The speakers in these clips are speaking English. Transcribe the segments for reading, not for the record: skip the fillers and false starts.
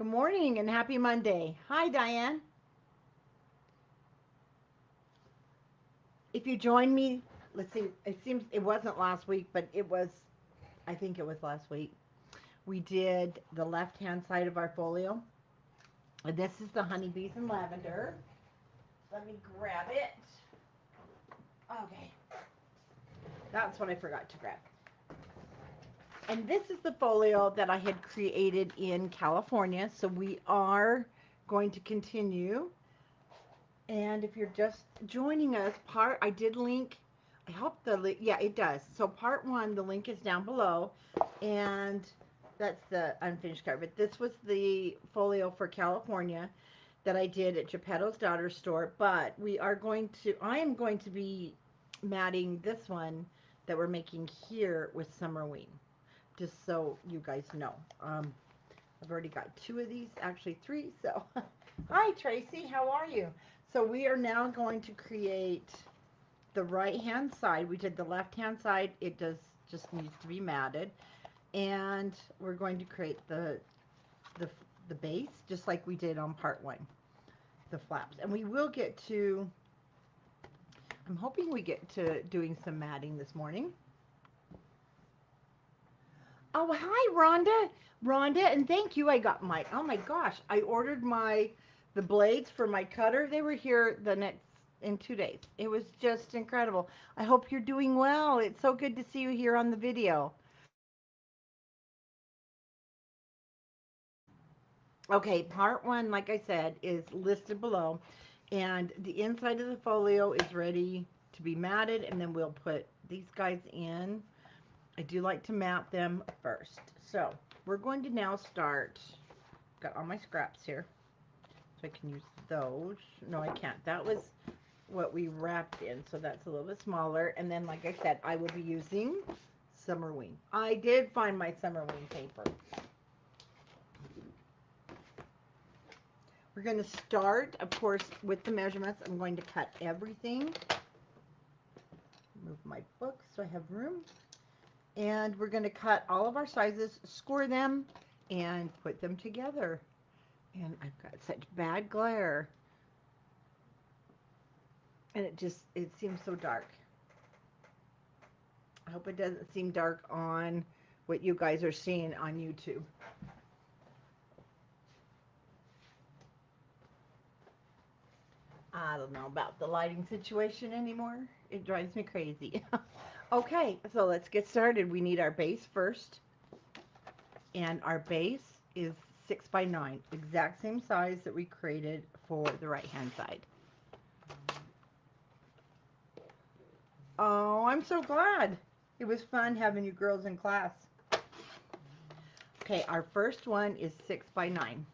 Good morning and happy Monday. Hi, Diane. If you join me, let's see, it seems it wasn't last week, but I think it was last week. We did the left hand side of our folio. And this is the honeybees and lavender. Let me grab it. Okay, that's what I forgot to grab. And this is the folio that I had created in California. So we are going to continue. And if you're just joining us, I did link, I hope the link, yeah, it does. So part one, the link is down below, and that's the unfinished card. But this was the folio for California that I did at Geppetto's Daughter's store. But I am going to be matting this one that we're making here with Summerween, just so you guys know. I've already got two of these, actually three. So, hi Tracy, how are you? So we are now going to create the right hand side. We did the left hand side. It just needs to be matted, and we're going to create the the base just like we did on part one, the flaps. And we will get to. I'm hoping we get to doing some matting this morning. Oh, hi, Rhonda. Rhonda, and thank you. I got oh my gosh, I ordered the blades for my cutter. They were here in 2 days. It was just incredible. I hope you're doing well. It's so good to see you here on the video. Okay, part one, like I said, is listed below, and the inside of the folio is ready to be matted, and then we'll put these guys in. I do like to mat them first. So we're going to now start. Got all my scraps here, so I can use those. No, I can't. That was what we wrapped in, so that's a little bit smaller. And then, like I said, I will be using Summerween. I did find my Summerween paper. We're going to start, of course, with the measurements. I'm going to cut everything. Move my books so I have room. And we're going to cut all of our sizes, score them, and put them together. And I've got such bad glare. And it seems so dark. I hope it doesn't seem dark on what you guys are seeing on YouTube. I don't know about the lighting situation anymore. It drives me crazy. Okay, so let's get started. We need our base first. And our base is 6 by 9, exact same size that we created for the right hand side. Oh, I'm so glad. It was fun having you girls in class. Okay, our first one is 6 by 9.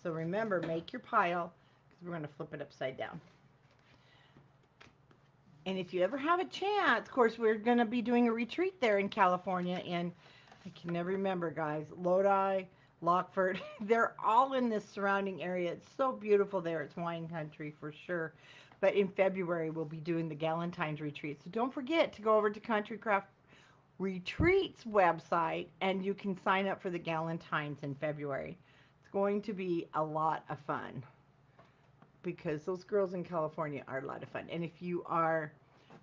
So remember, make your pile, because we're going to flip it upside down. And if you ever have a chance, of course, we're going to be doing a retreat there in California, and I can never remember, guys, Lodi, Lockford, they're all in this surrounding area. It's so beautiful there. It's wine country for sure. But in February, we'll be doing the Galentine's retreat. So don't forget to go over to Country Craft Retreats website, and you can sign up for the Galentine's in February. It's going to be a lot of fun, because those girls in California are a lot of fun. And if you are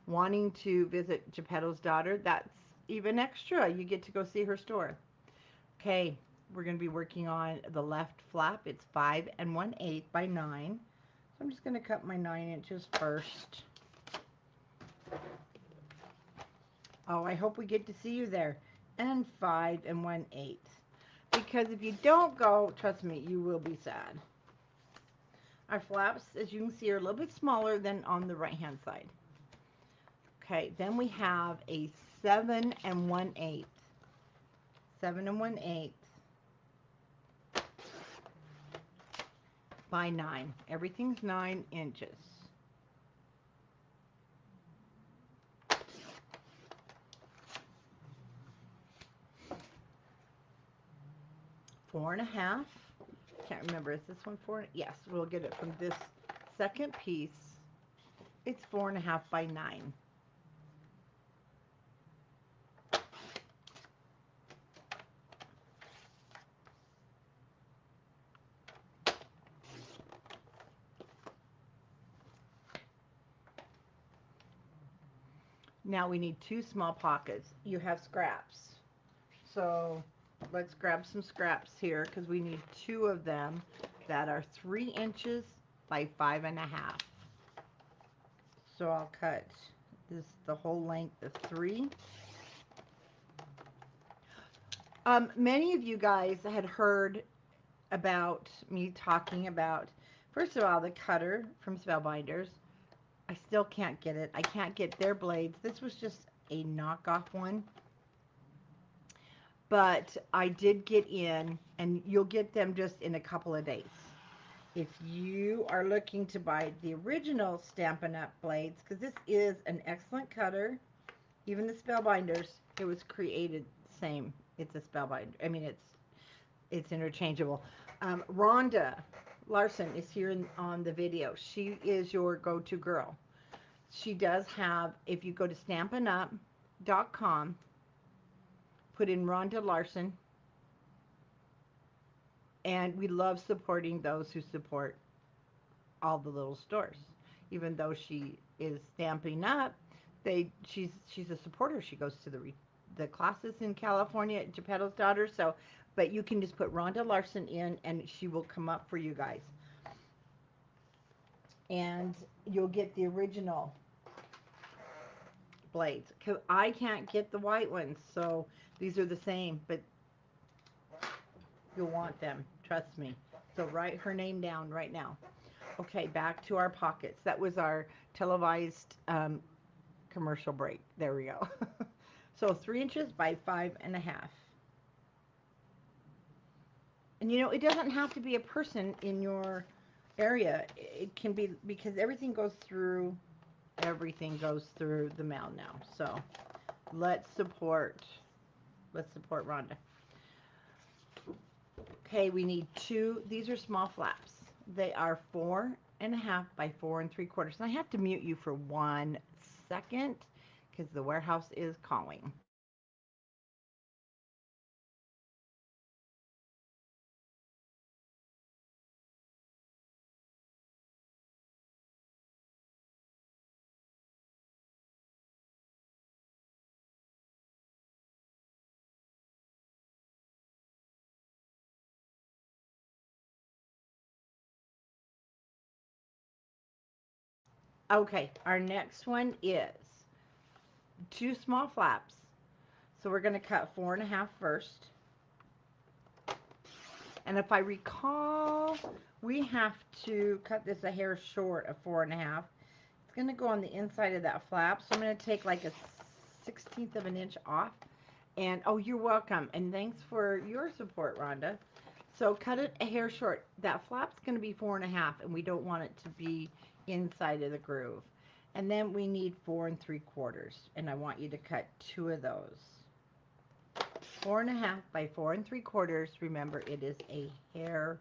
wanting to visit Geppetto's Daughter, that's even extra. You get to go see her store. Okay, we're going to be working on the left flap. It's 5 1/8 by 9. So I'm just going to cut my 9 inches first. Oh, I hope we get to see you there. And 5 1/8. Because if you don't go, trust me, you will be sad. Our flaps, as you can see, are a little bit smaller than on the right-hand side. Okay, then we have a 7 1/8. 7 1/8 by 9. Everything's 9 inches. Four and a half. Can't remember. Is this one 4? Yes, we'll get it from this second piece. It's 4 1/2 by 9. Now we need two small pockets. You have scraps. So let's grab some scraps here because we need two of them that are 3 inches by 5.5. So I'll cut this the whole length of 3. Many of you guys had heard about me talking about, first of all, the cutter from Spellbinders. I still can't get it. I can't get their blades. This was just a knockoff one. But I did get in, and you'll get them just in a couple of days. If you are looking to buy the original Stampin' Up! Blades, because this is an excellent cutter, even the Spellbinders, it was created same. It's a Spellbinder. I mean, it's interchangeable. Rhonda Larson is here on the video. She is your go-to girl. She does have, if you go to stampinup.com, put in Rhonda Larson, and we love supporting those who support all the little stores. Even though she is Stamping Up, she's a supporter. She goes to the classes in California at Geppetto's daughter. So, but you can just put Rhonda Larson in, and she will come up for you guys. And you'll get the original blades, because I can't get the white ones, so these are the same, but you'll want them, trust me. So write her name down right now. Okay, back to our pockets. That was our televised commercial break. There we go. So 3 inches by 5.5. And you know, it doesn't have to be a person in your area. It can be, because everything goes through the mail now. So let's support Rhonda. Okay, we need two. These are small flaps. They are 4.5 by 4 3/4. And I have to mute you for 1 second because the warehouse is calling. Okay, our next one is two small flaps. So we're going to cut 4.5 first. And if I recall, we have to cut this a hair short of 4.5. It's going to go on the inside of that flap. So I'm going to take like a 1/16 of an inch off. And oh, you're welcome. And thanks for your support, Rhonda. So cut it a hair short. That flap's going to be 4.5, and we don't want it to be inside of the groove. And then we need 4 3/4, and I want you to cut two of those. 4.5 by 4 3/4. Remember, it is a hair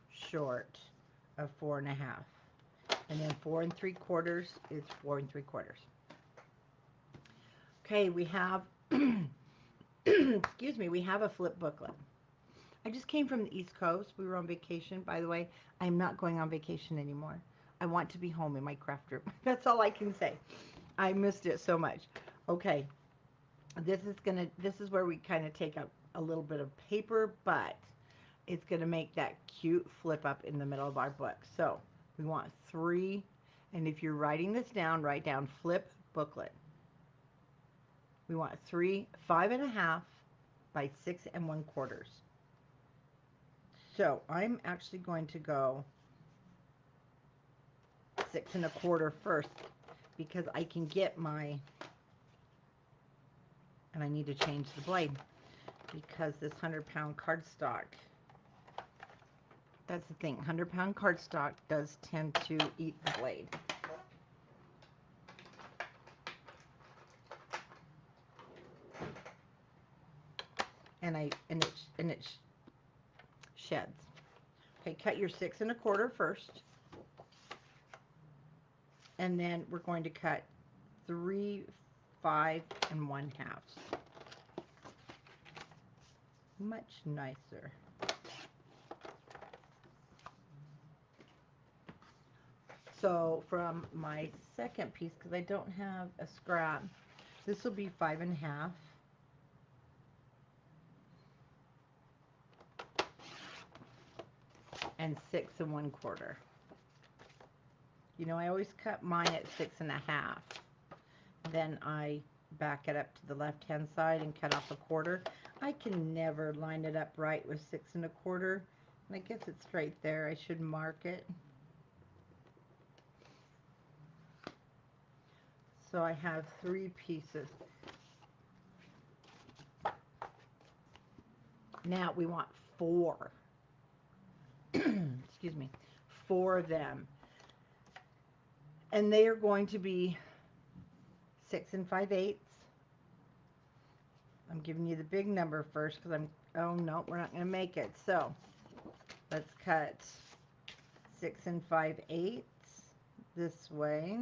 short of 4.5, and then 4 3/4 is 4 3/4. Okay, we have excuse me, we have a flip booklet. I just came from the East Coast. We were on vacation. By the way, I'm not going on vacation anymore. I want to be home in my craft room. That's all I can say. I missed it so much. Okay, this is where we kind of take a little bit of paper, but it's gonna make that cute flip up in the middle of our book. So we want 3, and if you're writing this down, write down flip booklet. We want 3 5.5 by 6 1/4. So I'm actually going to go 6 1/4 first, because I can get my, and I need to change the blade because this 100-pound cardstock, that's the thing, 100-pound cardstock does tend to eat the blade. And it sheds. Okay, cut your 6 1/4 first, and then we're going to cut 3 5 1/2. Much nicer. So from my second piece, because I don't have a scrap, This will be 5.5. And 6 1/4. You know, I always cut mine at 6.5. Then I back it up to the left-hand side and cut off 1/4. I can never line it up right with 6 1/4. And I guess it's right there. I should mark it. So I have 3 pieces. Now we want 4. Excuse me. 4 of them. And they are going to be 6 5/8. I'm giving you the big number first because oh no, we're not going to make it. So let's cut 6 5/8 this way.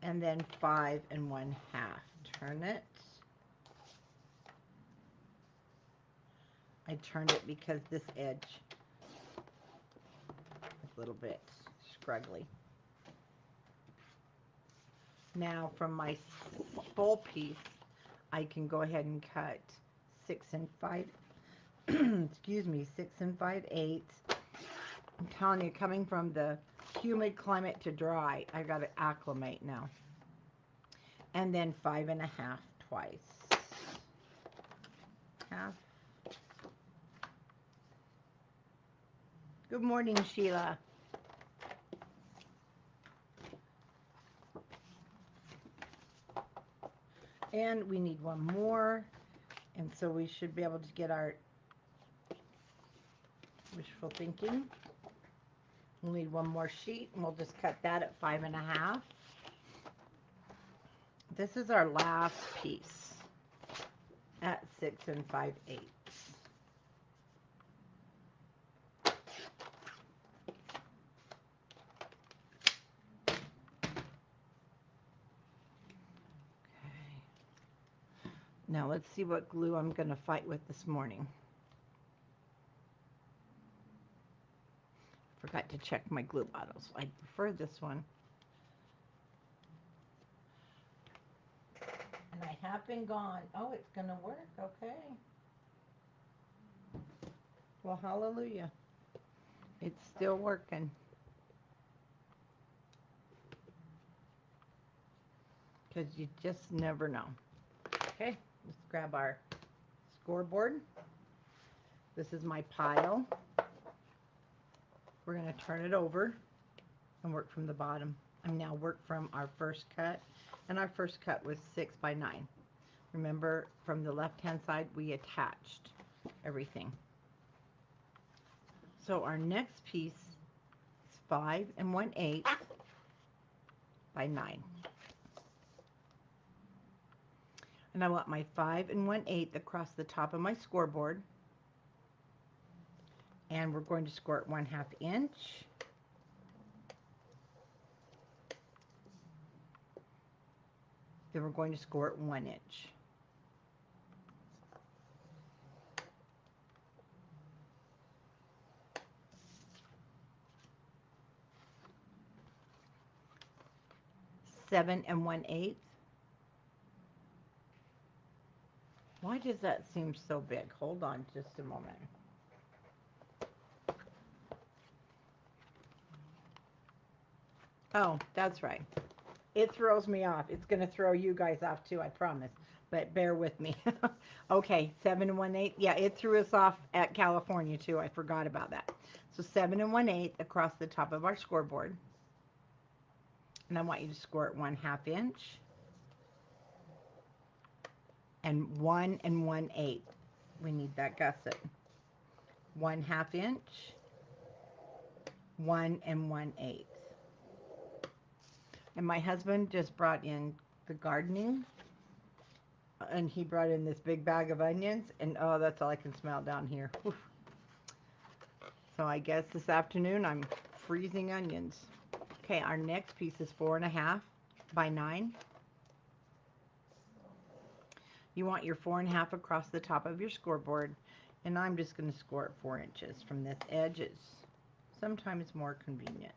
And then 5 1/2. Turn it. I turned it because this edge is a little bit scruggly. Now from my full piece, I can go ahead and cut 6 5, excuse me, 6 5/8. I'm telling you, coming from the humid climate to dry, I got to acclimate now. And then 5.5 twice. Half. Good morning, Sheila. And we need one more. And so we should be able to get our wishful thinking. We'll need one more sheet, and we'll just cut that at 5.5. This is our last piece at 6 5/8. Now let's see what glue I'm going to fight with this morning. Forgot to check my glue bottles. I prefer this one. And I have been gone. Oh, it's going to work. Okay. Well, hallelujah. It's still working. Because you just never know. Okay, let's grab our scoreboard. This is my pile. We're going to turn it over and work from the bottom. And now work from our first cut. And our first cut was 6 by 9. Remember, from the left-hand side, we attached everything. So our next piece is 5 1/8 by 9. And I want my 5 1/8 across the top of my scoreboard. And we're going to score it 1/2 inch. Then we're going to score it 1 inch. Seven 1/8. Why does that seem so big? Hold on just a moment. Oh, that's right. It throws me off. It's going to throw you guys off too, I promise. But bear with me. Okay, 7 1/8. Yeah, it threw us off at California too. I forgot about that. So 7 1/8 across the top of our scoreboard. And I want you to score it 1/2 inch. And 1 1/8. We need that gusset. 1/2 inch. 1 1/8. And my husband just brought in the gardening, and he brought in this big bag of onions, and oh, that's all I can smell down here. Oof. So I guess this afternoon I'm freezing onions. Okay, our next piece is 4 1/2 by 9. You want your 4 1/2 across the top of your scoreboard, and I'm just going to score it 4 inches from this edge. It's sometimes more convenient.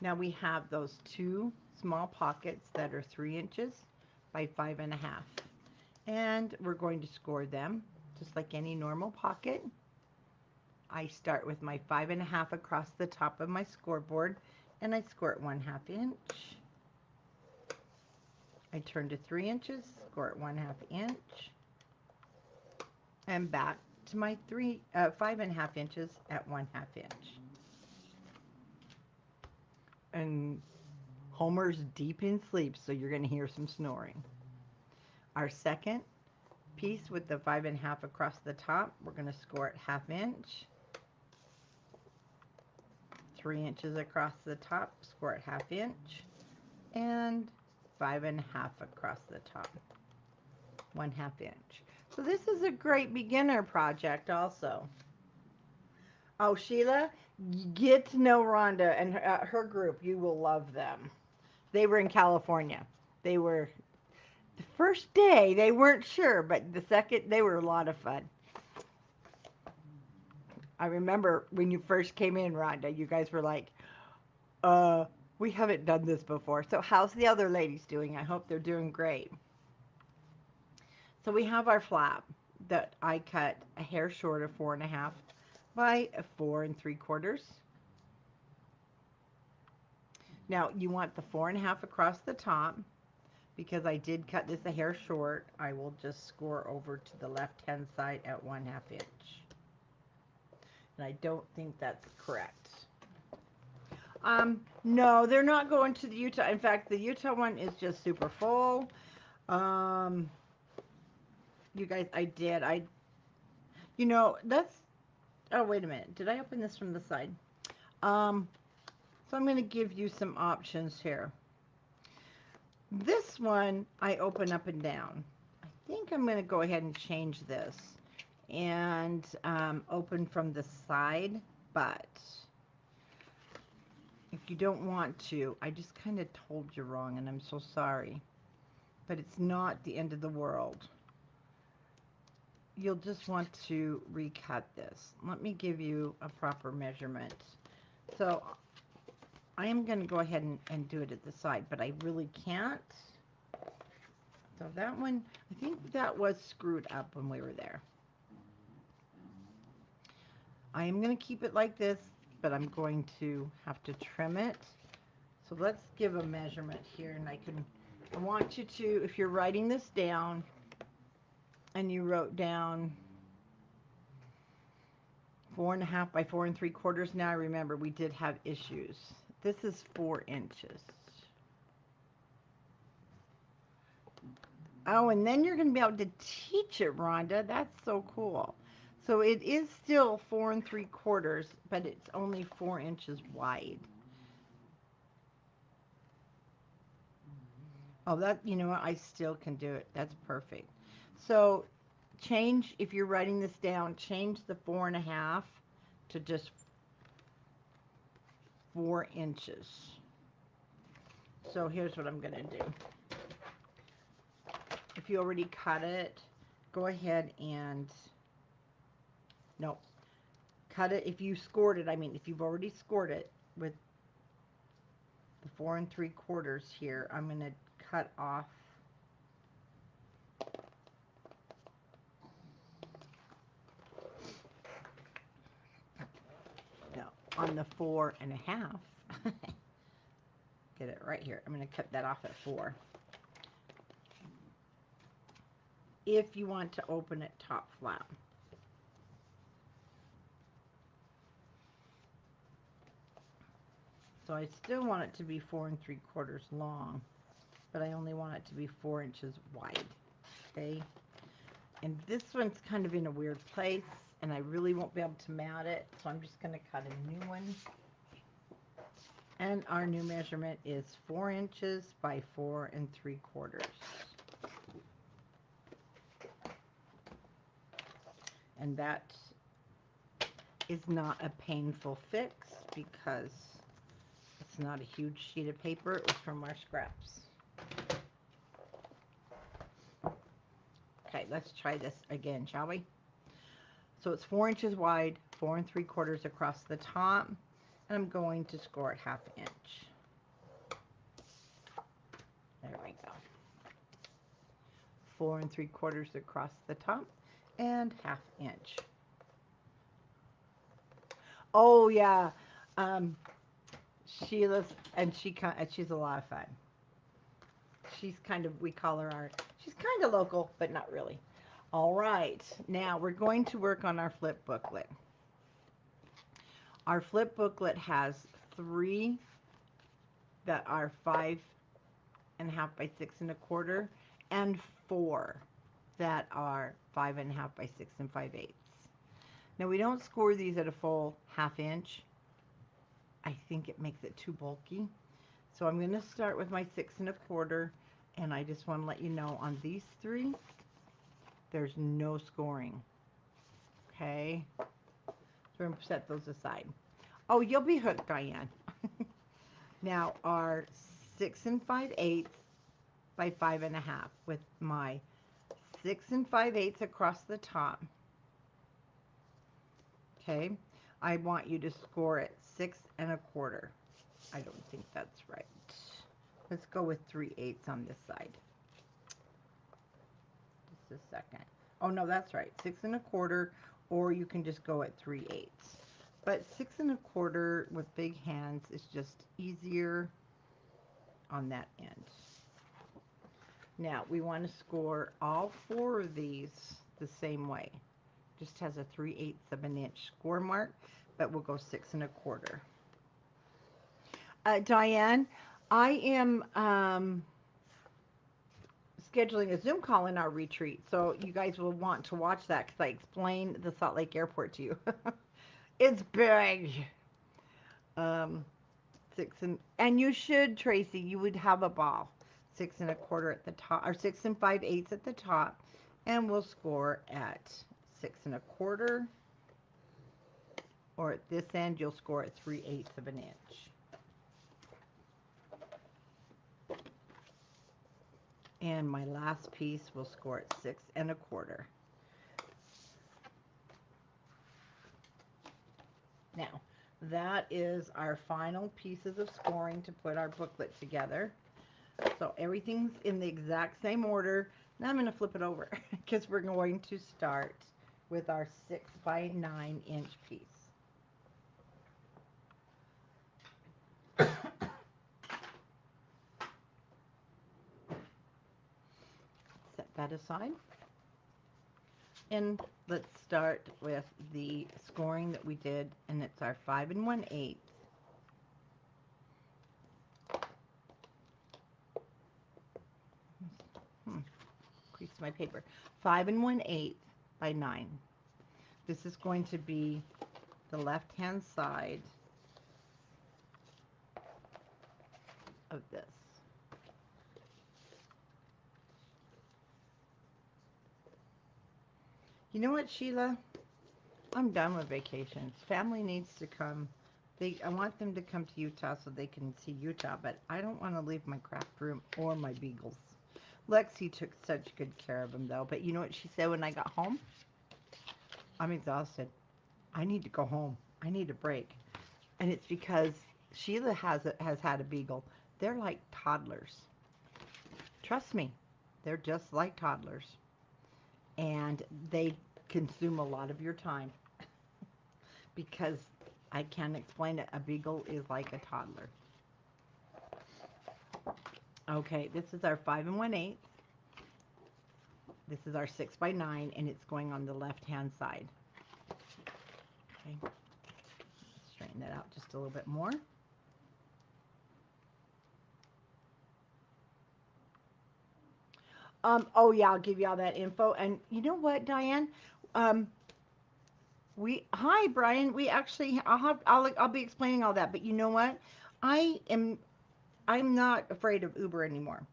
Now we have those two small pockets that are 3 inches by 5.5. And we're going to score them just like any normal pocket. I start with my 5.5 across the top of my scoreboard and I score it 1/2 inch. I turn to 3 inches, score it 1/2 inch, and back to my 5.5 inches at 1/2 inch. And Homer's deep in sleep, so you're going to hear some snoring. Our second piece with the 5.5 across the top, we're going to score it 1/2 inch. 3 inches across the top, score it 1/2 inch, and 5.5 across the top, 1/2 inch. So this is a great beginner project also. Oh, Sheila, get to know Rhonda and her group. You will love them. They were in California. They were, the first day, they weren't sure, but the second, they were a lot of fun. I remember when you first came in, Rhonda, you guys were like, we haven't done this before. So how's the other ladies doing? I hope they're doing great. So we have our flap that I cut a hair short of 4.5 by 4 3/4. Now you want the 4.5 across the top. Because I did cut this a hair short, I will just score over to the left-hand side at 1/2 inch. And I don't think that's correct. No, they're not going to the Utah. In fact, the Utah one is just super full. You guys, that's, oh, wait a minute. Did I open this from the side? So I'm going to give you some options here. This one, I open up and down. I think I'm going to go ahead and change this and open from the side, but if you don't want to, I just kind of told you wrong, and I'm so sorry, but it's not the end of the world. You'll just want to recut this. Let me give you a proper measurement. So I am going to go ahead and do it at the side, but I really can't. So that one, I think that was screwed up when we were there. I am going to keep it like this, but I'm going to have to trim it. So let's give a measurement here, and I want you to, if you're writing this down, and you wrote down 4.5 by 4 3/4. Now I remember we did have issues. This is 4 inches. Oh, and then you're going to be able to teach it, Rhonda. That's so cool. So it is still 4 3/4, but it's only 4 inches wide. Oh, that, you know what? I still can do it. That's perfect. So change, if you're writing this down, change the 4.5 to just 4 inches. So here's what I'm going to do. If you already cut it, go ahead and, no, cut it. If you scored it, I mean, if you've already scored it with the 4 3/4 here, I'm going to cut off on the 4.5. Get it right here. I'm going to cut that off at 4. If you want to open it top flap. So I still want it to be 4 3/4 long, but I only want it to be 4 inches wide. Okay. And this one's kind of in a weird place, and I really won't be able to mount it, so I'm just going to cut a new one. And our new measurement is 4 inches by 4 3/4. And that is not a painful fix because it's not a huge sheet of paper. It was from our scraps. Okay, let's try this again, shall we? So it's 4 inches wide, 4 3/4 across the top, and I'm going to score it 1/2 inch. There we go. 4 3/4 across the top and 1/2 inch. Oh yeah, um, Sheila's and she's a lot of fun. She's kind of, we call her our, she's kind of local, but not really. All right, now we're going to work on our flip booklet. Our flip booklet has 3 that are 5.5 by 6 1/4, and 4 that are 5.5 by 6 5/8. Now we don't score these at a full 1/2 inch. I think it makes it too bulky. So I'm going to start with my 6 1/4, and I just want to let you know on these 3, there's no scoring. Okay, so we're going to set those aside. Oh, you'll be hooked, Diane. Now our 6 5/8 by 5.5 with my 6 5/8 across the top. Okay, I want you to score it 6 1/4. I don't think that's right. Let's go with 3/8 on this side. Just a second. Oh no, that's right. 6 1/4, or you can just go at 3/8. But 6 1/4 with big hands is just easier on that end. Now we want to score all 4 of these the same way. Just has a 3/8 of an inch score mark, but we'll go 6 1/4. Diane, I am scheduling a Zoom call in our retreat, so you guys will want to watch that because I explained the Salt Lake Airport to you. It's big. 6 and you should, Tracy. You would have a ball. 6 1/4 at the top, or 6 5/8 at the top, and we'll score at 6 1/4. Or at this end, you'll score at 3/8 of an inch. And my last piece will score at 6 1/4. Now, that is our final pieces of scoring to put our booklet together. So everything's in the exact same order. Now I'm going to flip it over because we're going to start with our 6 by 9 inch piece. Set that aside. And let's start with the scoring that we did, and it's our 5 1/8. Crease my paper. 5 1/8 by 9. This is going to be the left-hand side of this. You know what, Sheila? I'm done with vacations. Family needs to come. I want them to come to Utah so they can see Utah, but I don't want to leave my craft room or my beagles. Lexi took such good care of them, though. But you know what she said when I got home? I'm exhausted. I need to go home. I need a break. And it's because Sheila has had a beagle. They're like toddlers. Trust me, they're just like toddlers. And they consume a lot of your time because I can't explain it. A beagle is like a toddler. Okay, this is our 5 1/8. This is our 6 by 9, and it's going on the left-hand side. Okay, straighten that out just a little bit more. Oh yeah, I'll give you all that info. And you know what, Diane? Um, hi Brian. We actually, I'll be explaining all that. But you know what? I'm not afraid of Uber anymore.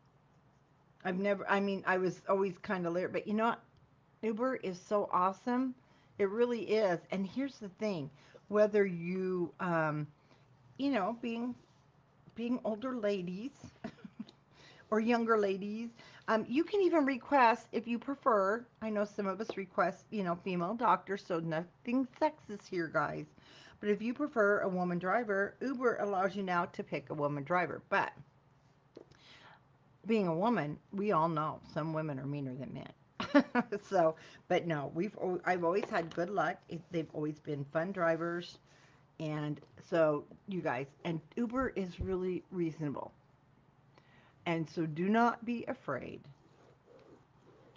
I mean, I was always kind of leery, but you know what? Uber is so awesome. It really is. And here's the thing, whether you, being older ladies or younger ladies, you can even request if you prefer. I know some of us request, female doctors, so nothing sexist here, guys. But if you prefer a woman driver, Uber allows you now to pick a woman driver. But being a woman, we all know some women are meaner than men. So, but no, I've always had good luck. They've always been fun drivers, and so you guys, and Uber is really reasonable. And so do not be afraid.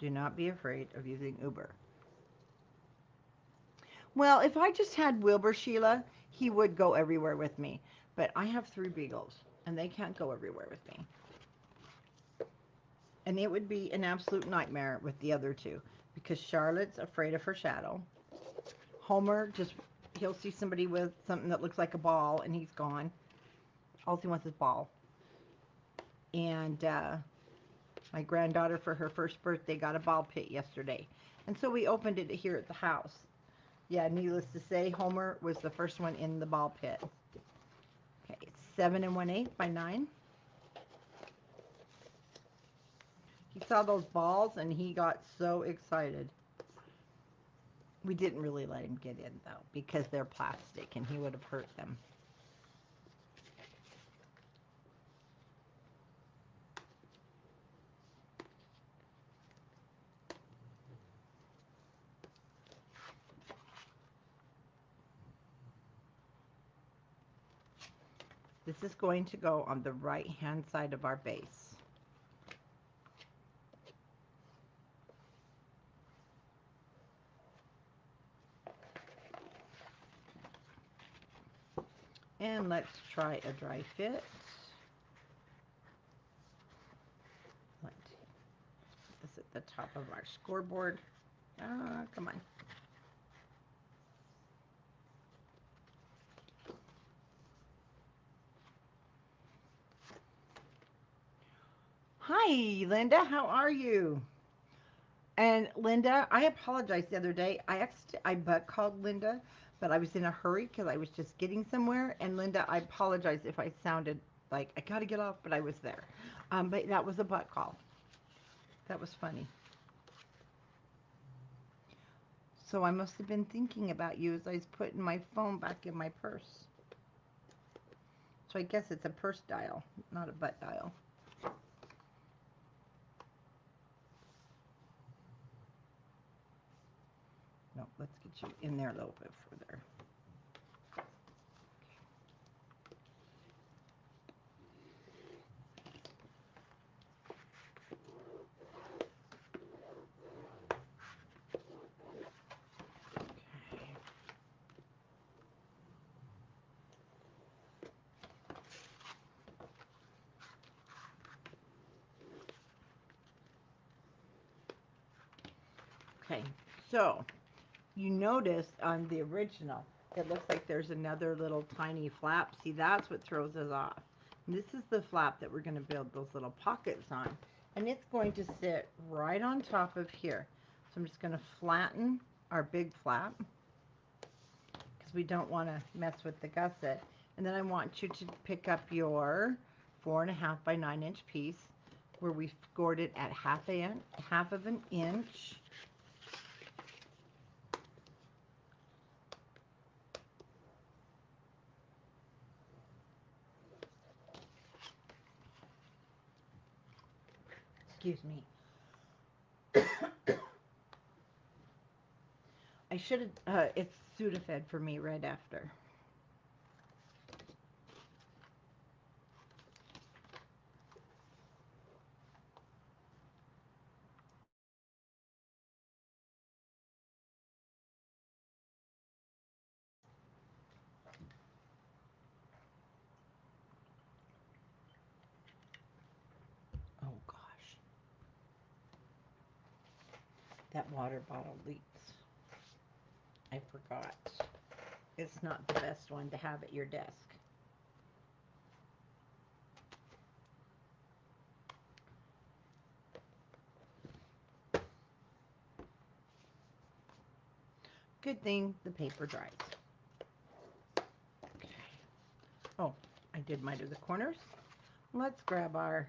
Do not be afraid of using Uber. Well, if I just had Wilbur, Sheila, he would go everywhere with me. But I have three beagles, and they can't go everywhere with me. And it would be an absolute nightmare with the other two because Charlotte's afraid of her shadow. Homer just, he'll see somebody with something that looks like a ball and he's gone. All he wants is ball. And my granddaughter, for her first birthday, got a ball pit yesterday. And so we opened it here at the house. Yeah, needless to say, Homer was the first one in the ball pit. Okay, it's 7 1/8 by 9. He saw those balls and he got so excited. We didn't really let him get in though because they're plastic and he would have hurt them. This is going to go on the right hand side of our base. And let's try a dry fit. Let's put this at the top of our scoreboard. Come on. Hi, Linda. How are you? And Linda, I apologized the other day. I butt called Linda, but I was in a hurry because I was just getting somewhere. And Linda, I apologize if I sounded like I got to get off, but I was there. But that was a butt call. That was funny. So I must have been thinking about you as I was putting my phone back in my purse. So I guess it's a purse dial, not a butt dial. No, let's get you in there a little bit further. Okay, so you notice on the original, it looks like there's another little tiny flap. See, that's what throws us off. And this is the flap that we're going to build those little pockets on. And it's going to sit right on top of here. So I'm just going to flatten our big flap because we don't want to mess with the gusset. And then I want you to pick up your 4.5 by 9-inch piece where we scored it at half of an inch. Excuse me. I should have, it's Sudafed for me right after. Oh gosh, that water bottle leaks. I forgot. It's not the best one to have at your desk. Good thing the paper dries. Okay. Oh, I did miter the corners. Let's grab our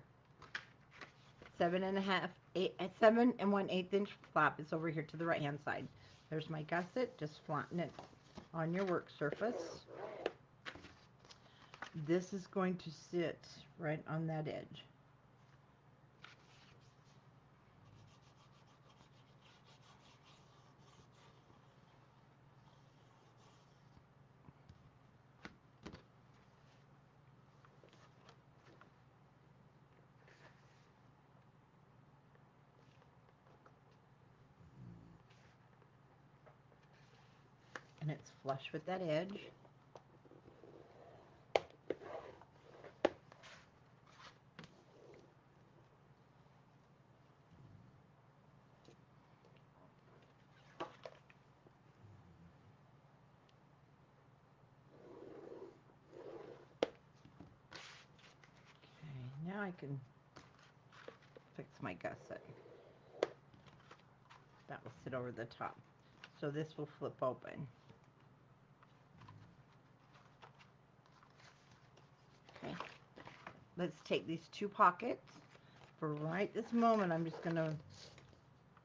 7 1/8 inch flap. It's over here to the right hand side. There's my gusset. Just flatten it on your work surface. This is going to sit right on that edge. and it's flush with that edge. Okay, now I can fix my gusset. That will sit over the top. So this will flip open. Okay, let's take these two pockets. For right this moment, I'm just going to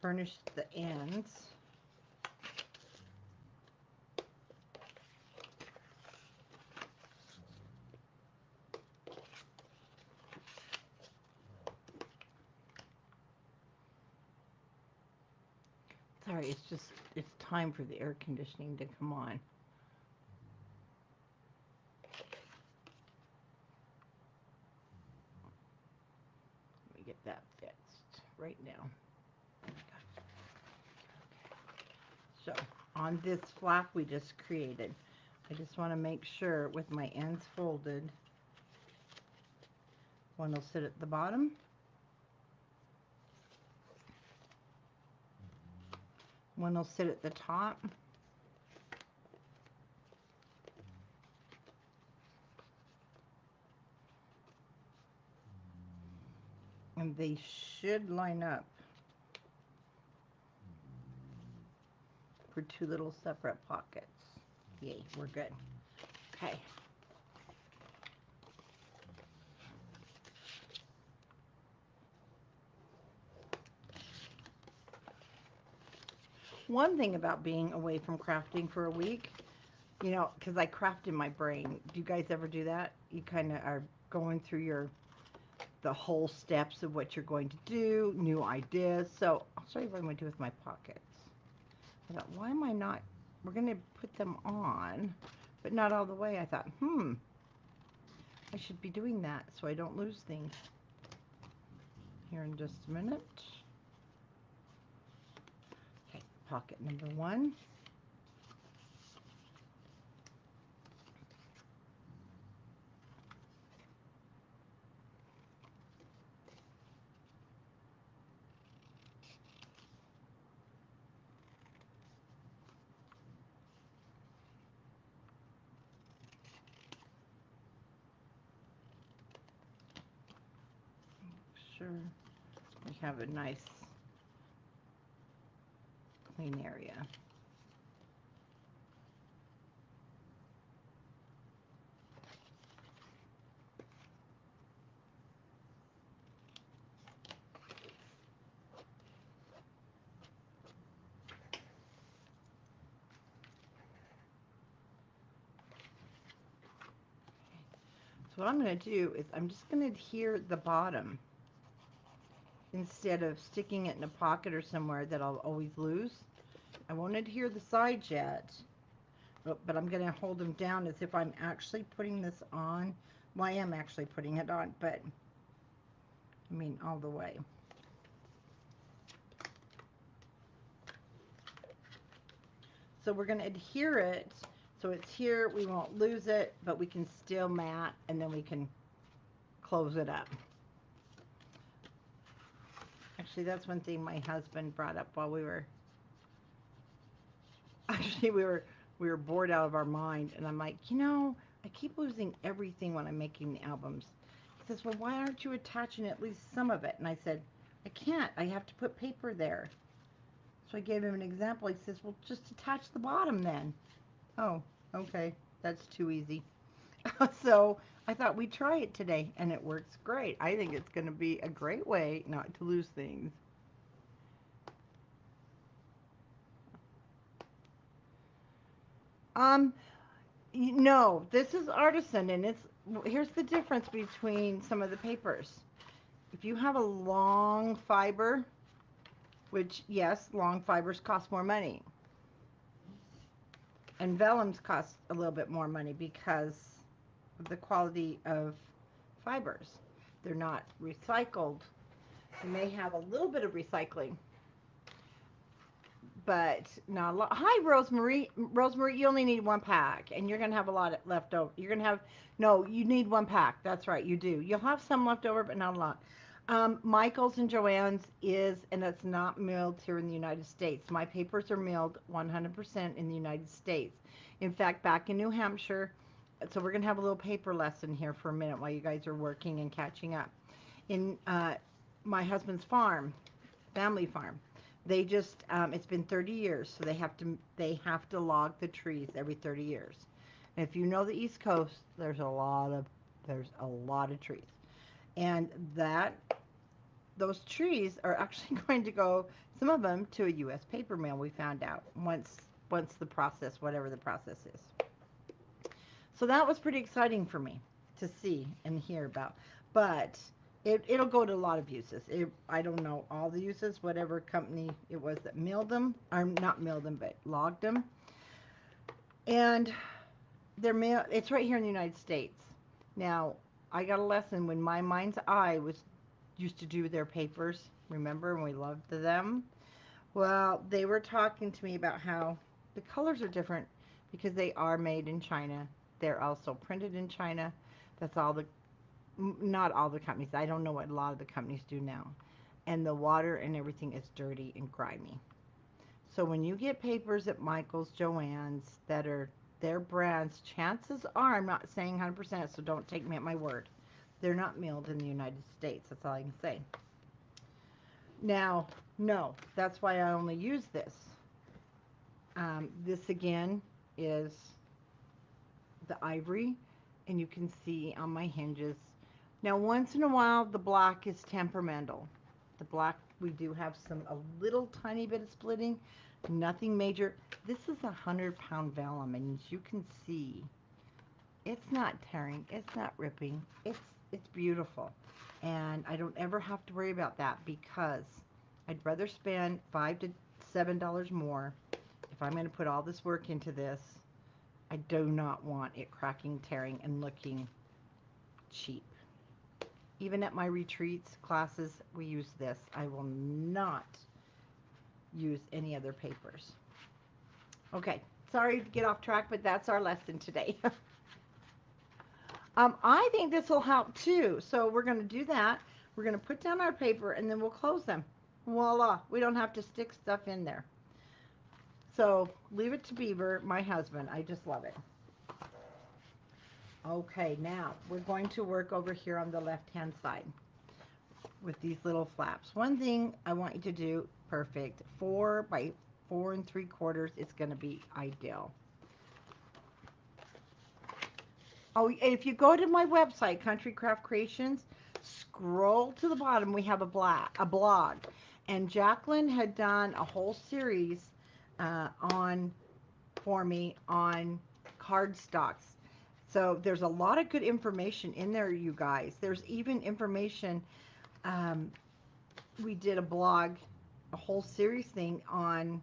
burnish the ends. Sorry, it's time for the air conditioning to come on. Let me get that fixed right now. So, on this flap we just created, I just want to make sure with my ends folded, one will sit at the bottom, one will sit at the top, and they should line up for two little separate pockets. Yay, we're good. Okay. One thing about being away from crafting for a week, you know, because I craft in my brain. Do you guys ever do that? You kind of are going through the whole steps of what you're going to do, new ideas. So I'll show you what I'm going to do with my pockets. I thought, why am I not, we're going to put them on, but not all the way. I thought, I should be doing that so I don't lose things. Here in just a minute. Okay, pocket number one. Sure we have a nice clean area. So what I'm going to do is I'm just going to adhere the bottom instead of sticking it in a pocket or somewhere that I'll always lose. I won't adhere the sides yet, but I'm going to hold them down as if I'm actually putting this on. Well, I am actually putting it on, but I mean all the way. So we're going to adhere it so it's here, we won't lose it, but we can still mat, and then we can close it up. Actually, that's one thing my husband brought up while we were actually we were bored out of our mind, and I'm like, you know, I keep losing everything when I'm making the albums. He says, well, why aren't you attaching at least some of it? And I said, I can't. I have to put paper there. So I gave him an example. He says, well, just attach the bottom then. Oh, okay. That's too easy. So I thought we'd try it today, and it works great. I think it's going to be a great way not to lose things. No, this is artisan, and here's the difference between some of the papers. If you have a long fiber, which, yes, long fibers cost more money, and vellums cost a little bit more money because of the quality of fibers. They're not recycled. They may have a little bit of recycling, but not a lot. Hi, Rosemary. Rosemary, you only need one pack, and you're gonna have a lot left over. You're gonna have no. You need one pack. That's right. You do. You'll have some left over, but not a lot. Michael's and Joanne's is, and it's not milled here in the United States. My papers are milled 100% in the United States. In fact, back in New Hampshire, so we're gonna have a little paper lesson here for a minute while you guys are working and catching up. In my husband's farm, family farm. They just it's been 30 years, so they have to log the trees every 30 years. And if you know the East Coast, there's a lot of trees. And that those trees are actually going to go, some of them, to a US paper mill, we found out once the process, whatever the process is. So that was pretty exciting for me to see and hear about. But it'll go to a lot of uses. I don't know all the uses, whatever company it was that milled them, or not milled them, but logged them. And it's right here in the United States. Now, I got a lesson when my mind's eye was used to do their papers. Remember, and we loved them. Well, they were talking to me about how the colors are different because they are made in China. They're also printed in China. That's all the, not all the companies. I don't know what a lot of the companies do now. And the water and everything is dirty and grimy. So when you get papers at Michael's, Joann's that are their brands, chances are, I'm not saying 100%, so don't take me at my word, they're not milled in the United States. That's all I can say. Now, no, that's why I only use this. This again is the ivory, and you can see on my hinges. Now, once in a while, the black is temperamental. The black, we do have a little tiny bit of splitting, nothing major. This is 100-pound vellum, and as you can see, it's not tearing, it's not ripping, it's beautiful. And I don't ever have to worry about that because I'd rather spend $5 to $7 more if I'm going to put all this work into this. I do not want it cracking, tearing, and looking cheap. Even at my retreats, classes, we use this. I will not use any other papers. Okay, sorry to get off track, but that's our lesson today. I think this will help too. So we're going to do that. We're going to put down our paper and then we'll close them. Voila, we don't have to stick stuff in there. So leave it to Beaver, my husband. I just love it. Okay, now we're going to work over here on the left-hand side with these little flaps. One thing I want you to do, perfect, 4 by 4 3/4 is going to be ideal. Oh, if you go to my website, Country Craft Creations, scroll to the bottom, we have a blog. And Jacqueline had done a whole series on for me on cardstocks. So there's a lot of good information in there, you guys. There's even information. Um, we did a blog, a whole series thing on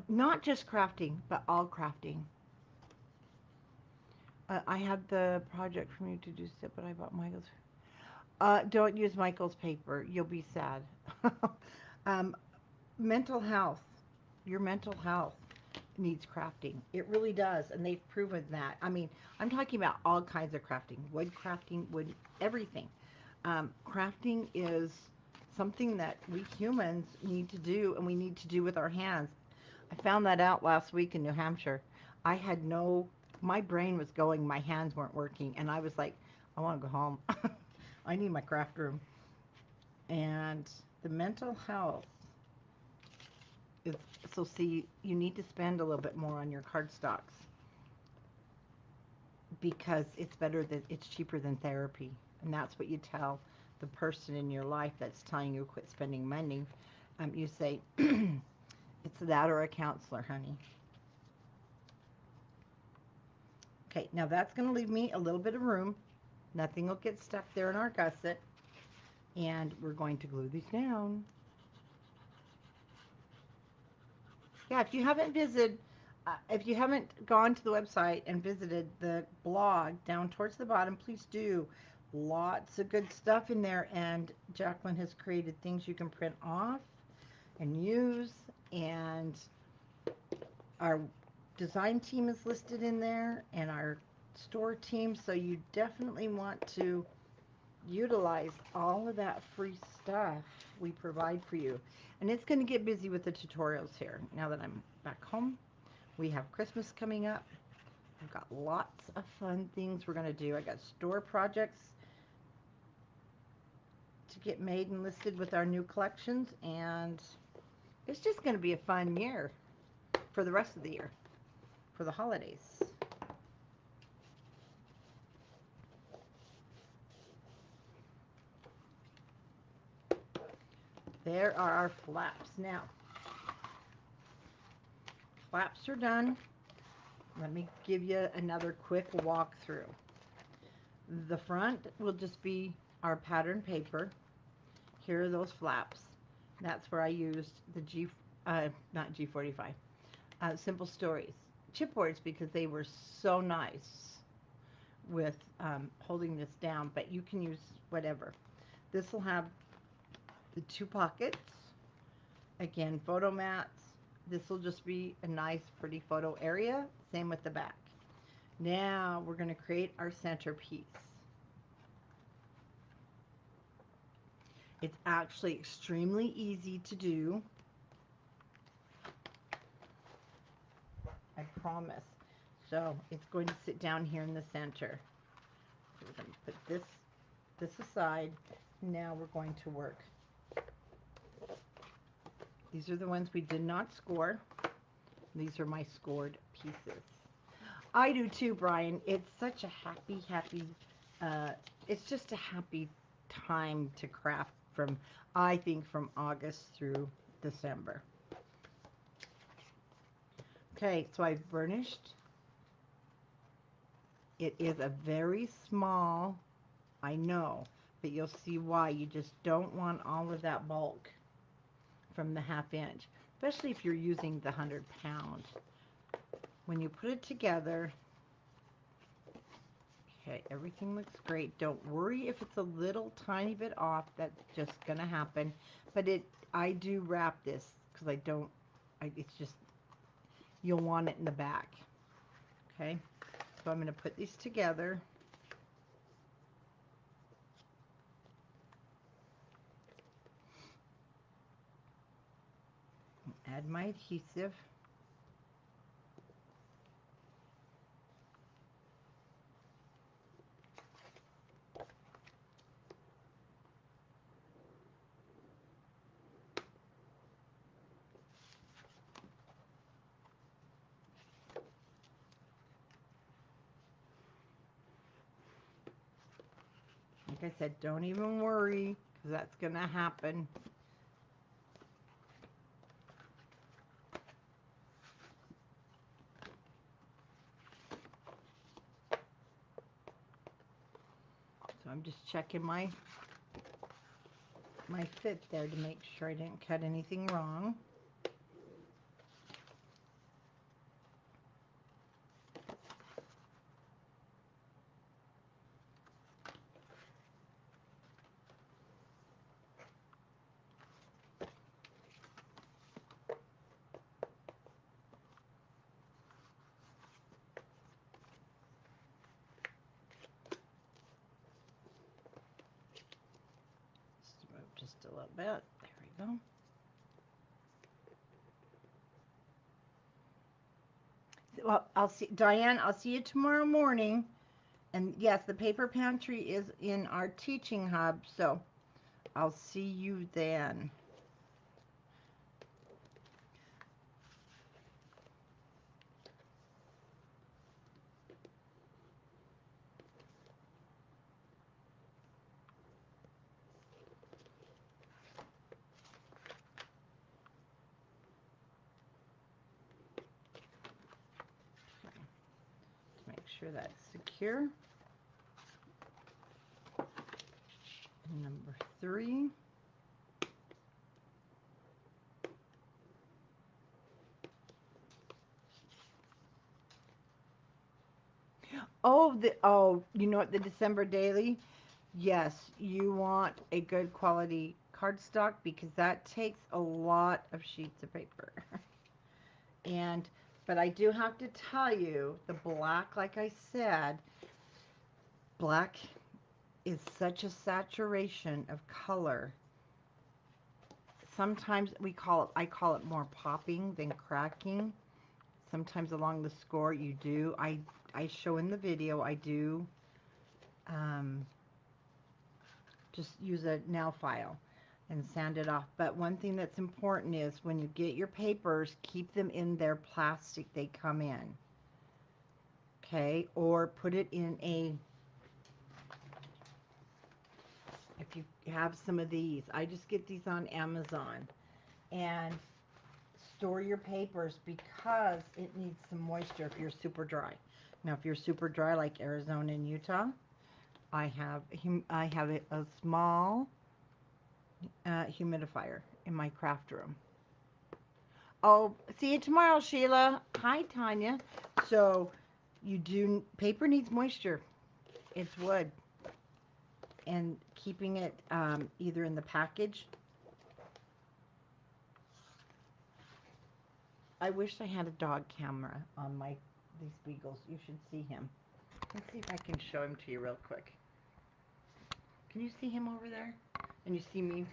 not just crafting, but all crafting. I had the project from you to do stuff, but I bought Michael's. Don't use Michael's paper. You'll be sad. um, Mental health. Your mental health needs crafting. It really does, and they've proven that. I mean, I'm talking about all kinds of crafting, wood, everything. Crafting is something that we humans need to do, and we need to do with our hands. I found that out last week in New Hampshire. I had no, my brain was going, my hands weren't working, and I was like, I want to go home. I need my craft room. And the mental health is, so see, you need to spend a little bit more on your cardstocks because it's cheaper than therapy. And that's what you tell the person in your life that's telling you quit spending money. You say, it's that or a counselor, honey. Okay, now that's going to leave me a little bit of room. Nothing will get stuck there in our gusset. And we're going to glue these down. Yeah, if you haven't gone to the website and visited the blog down towards the bottom, please do. Lots of good stuff in there, and Jacqueline has created things you can print off and use. and our design team is listed in there and our store team, so you definitely want to utilize all of that free stuff we provide for you. And it's going to get busy with the tutorials here now that I'm back home. We have Christmas coming up. I've got lots of fun things we're going to do. I got store projects to get made and listed with our new collections, and it's just going to be a fun year for the rest of the year, for the holidays. There are our flaps. Now, flaps are done. Let me give you another quick walkthrough. The front will just be our pattern paper. Here are those flaps. That's where I used the not G45, Simple Stories chipboards because they were so nice with holding this down, but you can use whatever. This will have the two pockets. Again, photo mats. This will just be a nice, pretty photo area. Same with the back. Now we're going to create our centerpiece. It's actually extremely easy to do. I promise. So it's going to sit down here in the center. So we're going to put this aside. Now we're going to work. These are the ones we did not score. These are my scored pieces. I do too, Brian. It's such a happy, it's just a happy time to craft from, I think, from August through December. Okay, so I've burnished. It is a very small, I know, but you'll see why. You just don't want all of that bulk from the 1/2 inch, especially if you're using the 100 pound. When you put it together, okay, everything looks great. Don't worry if it's a little tiny bit off. That's just gonna happen. But I do wrap this because it's just, you'll want it in the back. Okay, so I'm gonna put these together. Add my adhesive. Like I said, don't even worry, because that's going to happen. So I'm just checking my fit there to make sure I didn't cut anything wrong. Just a little bit. There we go. Well, I'll see, Diane, I'll see you tomorrow morning. And yes, the paper pantry is in our teaching hub, so I'll see you then. Make sure that's secure. And number 3. Oh, you know what, the December daily? Yes, you want a good quality cardstock because that takes a lot of sheets of paper. And, but I do have to tell you, the black, like I said, black is such a saturation of color. Sometimes I call it more popping than cracking. Sometimes along the score you do. I show in the video, I do just use a nail file and sand it off. But one thing that's important is when you get your papers, keep them in their plastic they come in. Okay, or put it in a, if you have some of these, I just get these on Amazon, and store your papers because it needs some moisture if you're super dry. Now if you're super dry like Arizona and Utah, I have a small humidifier in my craft room. Oh, see you tomorrow, Sheila. Hi, Tanya. So paper needs moisture. It's wood. And keeping it either in the package. I wish I had a dog camera on these beagles. You should see him. Let's see if I can show him to you real quick. Can you see him over there? And you see me?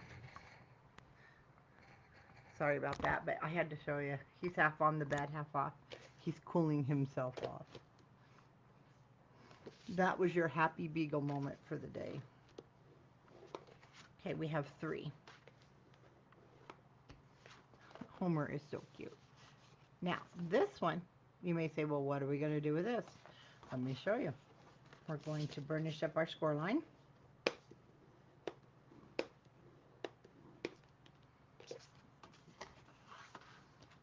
Sorry about that, but I had to show you. He's half on the bed, half off. He's cooling himself off. That was your happy beagle moment for the day. Okay, we have 3. Homer is so cute. Now, this one, you may say, well, what are we going to do with this? Let me show you. We're going to burnish up our score line.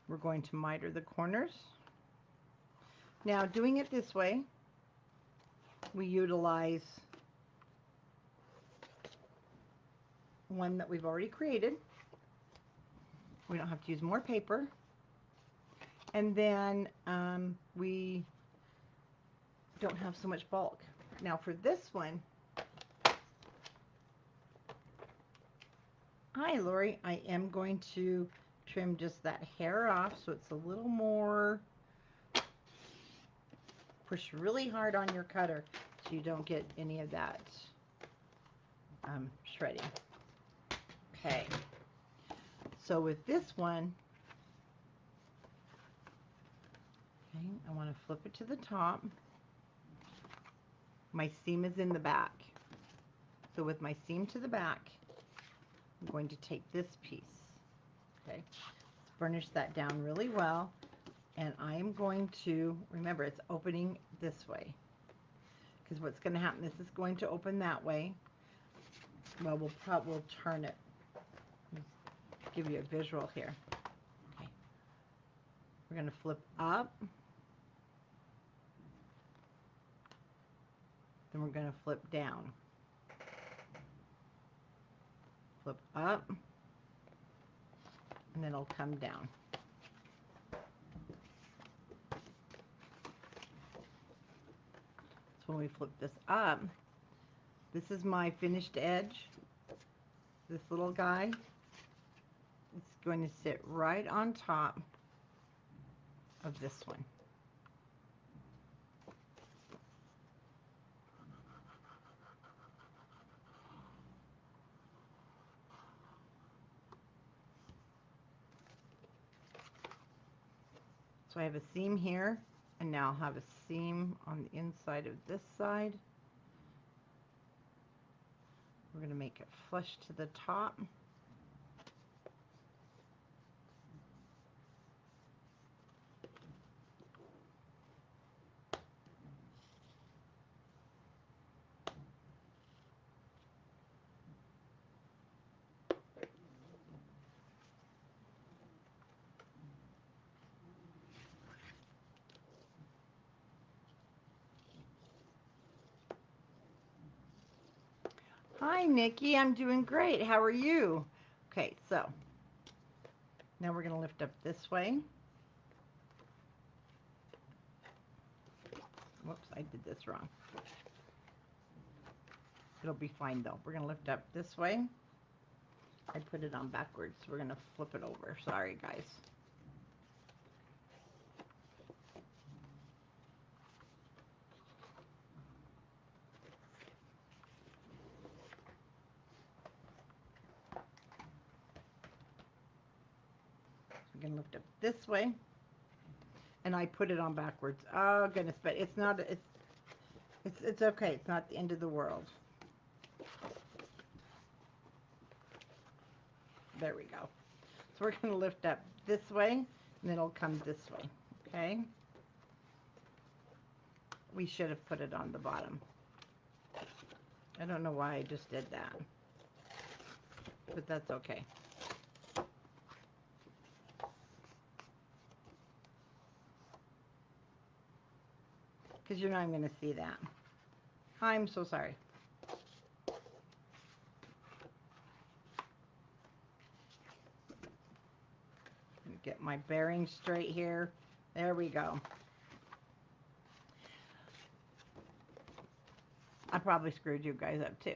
We're going to miter the corners. Now, doing it this way, we utilize one that we've already created. We don't have to use more paper. And then we don't have so much bulk. Now for this one, hi Lori, I am going to trim just that hair off so it's a little more, push really hard on your cutter so you don't get any of that shredding. Okay, so with this one, okay, I want to flip it to the top. My seam is in the back. So with my seam to the back, I'm going to take this piece. Okay, let's burnish that down really well. And I am going to, remember it's opening this way. Because what's going to happen, this is going to open that way. Well, we'll turn it. Give you a visual here. Okay. We're going to flip up. Then we're going to flip down. Flip up. And then it'll come down. So when we flip this up, this is my finished edge. This little guy, it's going to sit right on top of this one. So I have a seam here, and now I'll have a seam on the inside of this side. We're going to make it flush to the top. Hi, Nikki. I'm doing great. How are you? Okay, so now we're going to lift up this way. Whoops, I did this wrong. It'll be fine, though. We're going to lift up this way. I put it on backwards. We're going to flip it over. Sorry, guys. We're going to lift up this way. And I put it on backwards. Oh, goodness. But it's not, it's okay. It's not the end of the world. There we go. So we're going to lift up this way, and then it'll come this way, okay? We should have put it on the bottom. I don't know why I just did that, but that's okay. Because you're not even going to see that. I'm so sorry. Get my bearings straight here. There we go. I probably screwed you guys up too.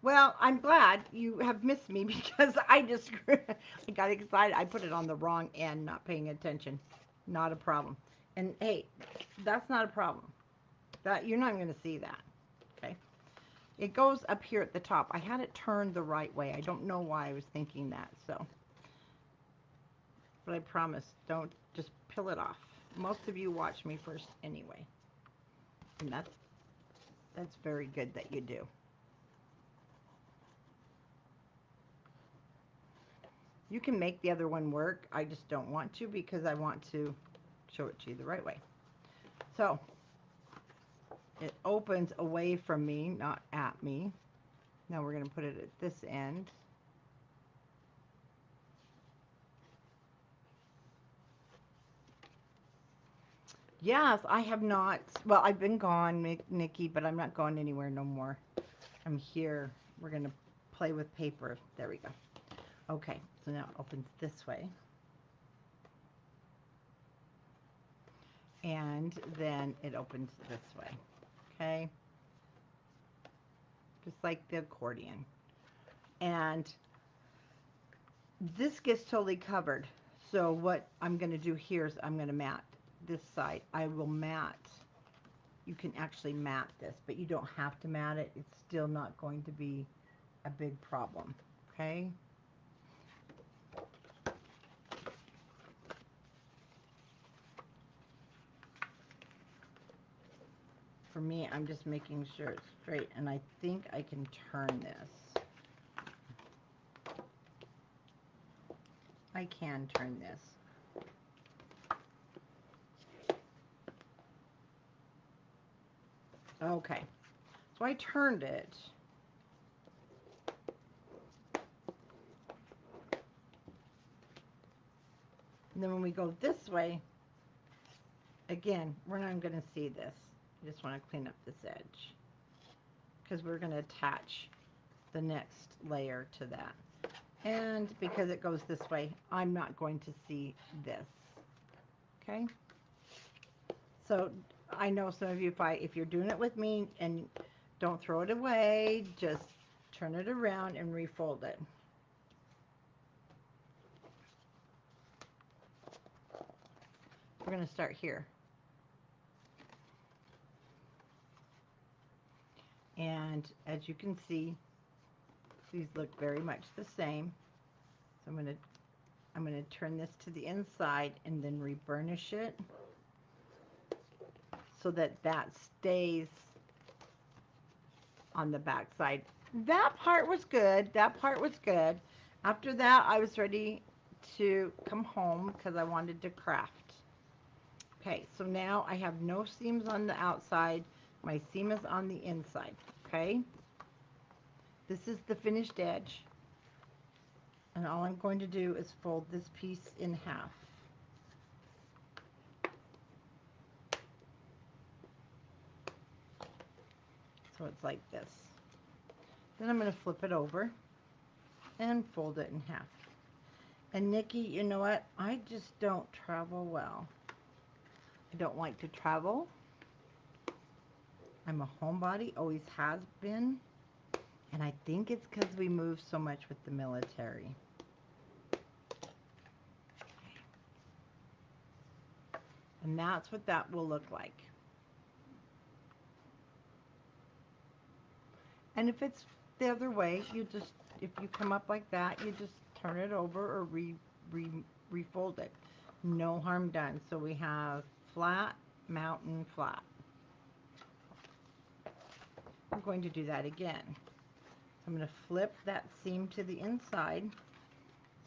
Well, I'm glad you have missed me because I just I got excited. I put it on the wrong end, not paying attention. Not a problem. And hey, that's not a problem. That you're not even going to see that. Okay. It goes up here at the top. I had it turned the right way. I don't know why I was thinking that. So, but I promise, don't just peel it off. Most of you watch me first anyway. And that's very good that you do. You can make the other one work. I just don't want to because I want to show it to you the right way. So it opens away from me, not at me. Now we're going to put it at this end. Yes, I have not. Well, I've been gone, Nikki, but I'm not going anywhere no more. I'm here. We're going to play with paper. There we go. Okay, so now it opens this way. And then it opens this way. Okay? Just like the accordion. And this gets totally covered. So what I'm going to do here is I'm going to mat this side. I will mat. You can actually mat this, but you don't have to mat it. It's still not going to be a big problem. Okay? For me, I'm just making sure it's straight, and I think I can turn this. I can turn this. Okay, so I turned it. And then when we go this way, again, we're not going to see this. I just want to clean up this edge because we're going to attach the next layer to that. And because it goes this way, I'm not going to see this. Okay? So I know some of you, if you're doing it with me, and don't throw it away, just turn it around and refold it. We're going to start here. And as you can see, these look very much the same. So I'm going to turn this to the inside and then reburnish it so that that stays on the back side. That part was good. That part was good. After that, I was ready to come home because I wanted to craft. Okay, so now I have no seams on the outside. My seam is on the inside. Okay, this is the finished edge. And all I'm going to do is fold this piece in half. So it's like this. Then I'm going to flip it over and fold it in half. And Nikki, you know what? I just don't travel well. I don't like to travel. I'm a homebody, always has been. And I think it's because we move so much with the military. And that's what that will look like. And if it's the other way, if you come up like that, you just turn it over or re, refold it. No harm done. So we have flat, mountain, flat. I'm going to do that again. I'm going to flip that seam to the inside.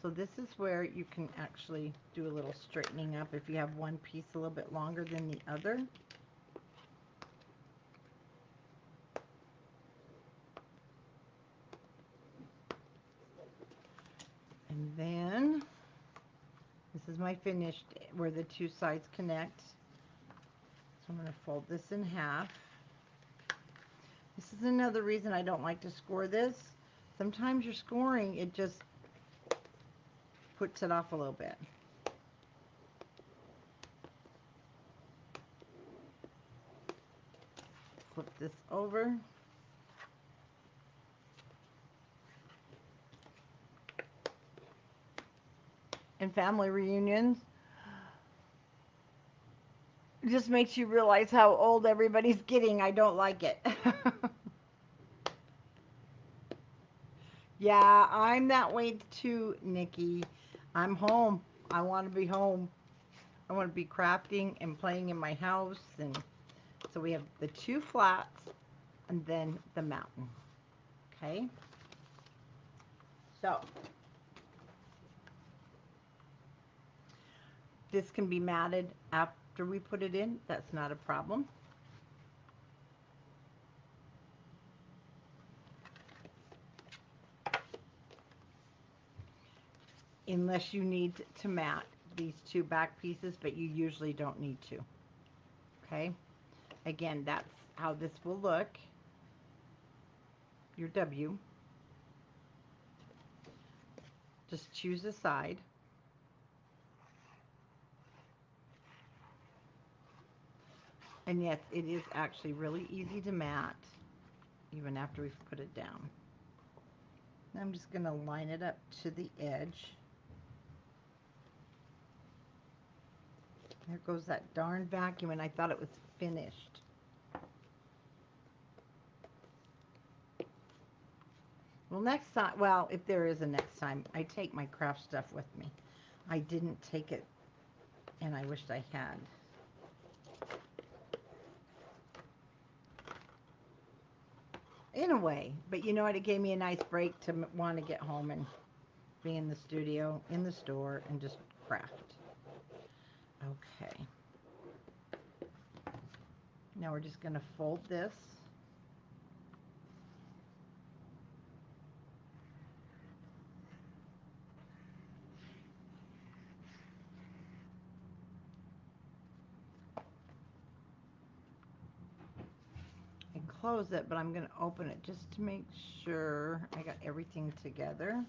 So this is where you can actually do a little straightening up if you have one piece a little bit longer than the other. And then this is my finished where the two sides connect. So I'm going to fold this in half. This is another reason I don't like to score this. Sometimes you're scoring, it just puts it off a little bit. Flip this over. And family reunions, it just makes you realize how old everybody's getting. I don't like it. Yeah, I'm that way too, Nikki. I'm home. I want to be home. I want to be crafting and playing in my house. And so we have the two flats and then the mountain. Okay. So this can be matted after we put it in. That's not a problem. Unless you need to mat these two back pieces, but you usually don't need to. Okay. Again, that's how this will look. Your W. Just choose a side. And yes, it is actually really easy to mat, even after we've put it down. I'm just going to line it up to the edge. There goes that darn vacuum, and I thought it was finished. Well, next time, well, if there is a next time, I take my craft stuff with me. I didn't take it, and I wished I had. In a way, but you know what? It gave me a nice break to want to get home and be in the studio, in the store, and just craft. Okay. Now we're just going to fold this. And close it, but I'm going to open it just to make sure I got everything together.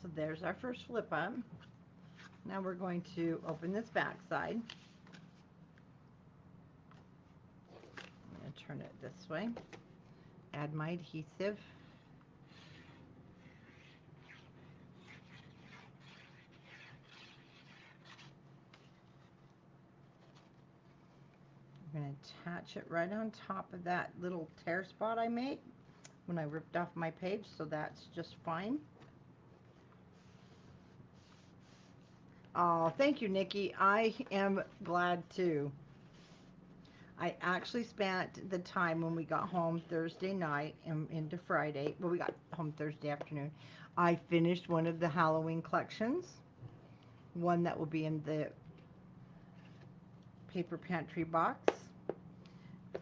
So there's our first flip up. Now we're going to open this back side. I'm going to turn it this way. Add my adhesive. I'm going to attach it right on top of that little tear spot I made when I ripped off my page, so that's just fine. Oh, thank you, Nikki. I am glad too. I actually spent the time when we got home Thursday night and into Friday. Well, we got home Thursday afternoon. I finished one of the Halloween collections, one that will be in the paper pantry box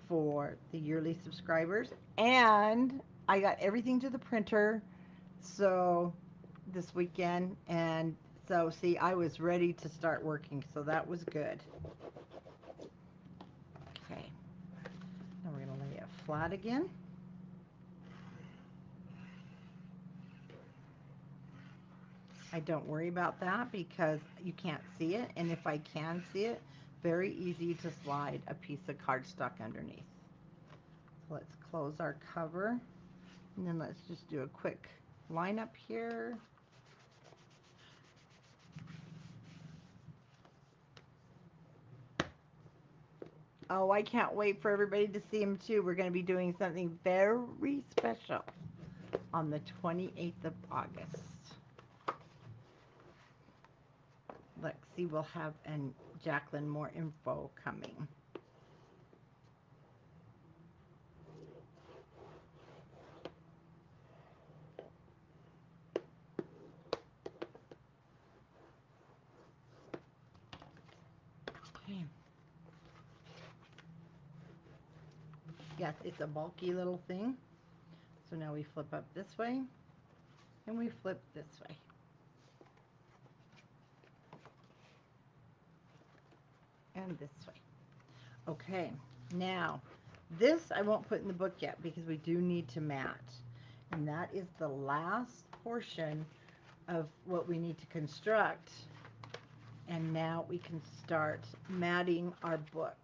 for the yearly subscribers. And I got everything to the printer so this weekend, and So see, I was ready to start working, so that was good. Okay, now we're going to lay it flat again. I don't worry about that because you can't see it, and if I can see it, very easy to slide a piece of cardstock underneath. So let's close our cover, and then let's just do a quick line up here. Oh, I can't wait for everybody to see them too. We're going to be doing something very special on the 28th of August. Lexi will have, and Jacqueline, more info coming. Okay. Yes, it's a bulky little thing. So now we flip up this way, and we flip this way. And this way. Okay, now this I won't put in the book yet because we do need to mat. And that is the last portion of what we need to construct. And now we can start matting our book.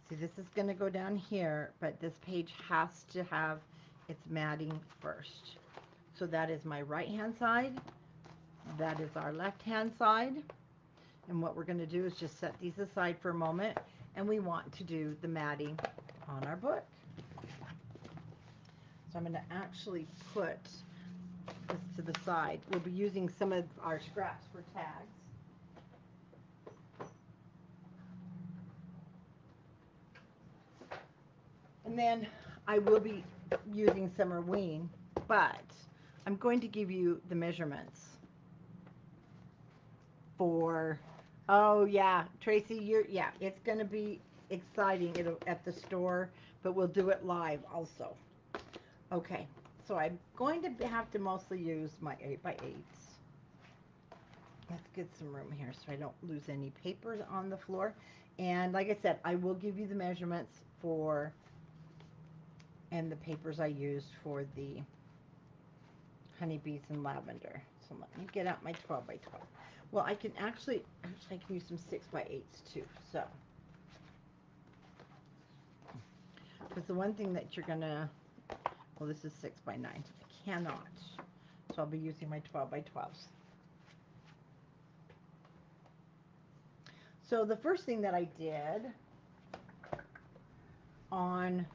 See, this is going to go down here, but this page has to have its matting first. So that is my right hand side. That is our left hand side. And what we're going to do is just set these aside for a moment, and we want to do the matting on our book. So I'm going to actually put this to the side. We'll be using some of our scraps for tags. And then I will be using some Erwin, but I'm going to give you the measurements for, oh yeah, Tracy, yeah, it's going to be exciting at the store, but we'll do it live also. Okay, so I'm going to have to mostly use my 8x8s. Let's get some room here so I don't lose any papers on the floor. And like I said, I will give you the measurements for, and the papers I used for the honeybees and lavender. So let me get out my 12x12. Well, I can actually I can use some 6x8s too. So, because the one thing that you're gonna, well, this is 6x9. I cannot. So I'll be using my 12x12s. So the first thing that I did on,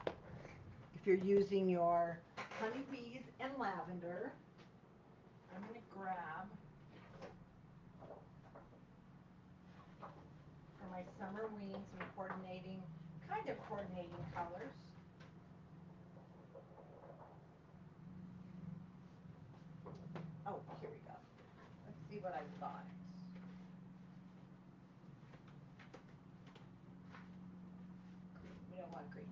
if you're using your honeybees and lavender, I'm going to grab for my summer wings and coordinating, kind of coordinating colors. Oh, here we go. Let's see what I've got. We don't want green.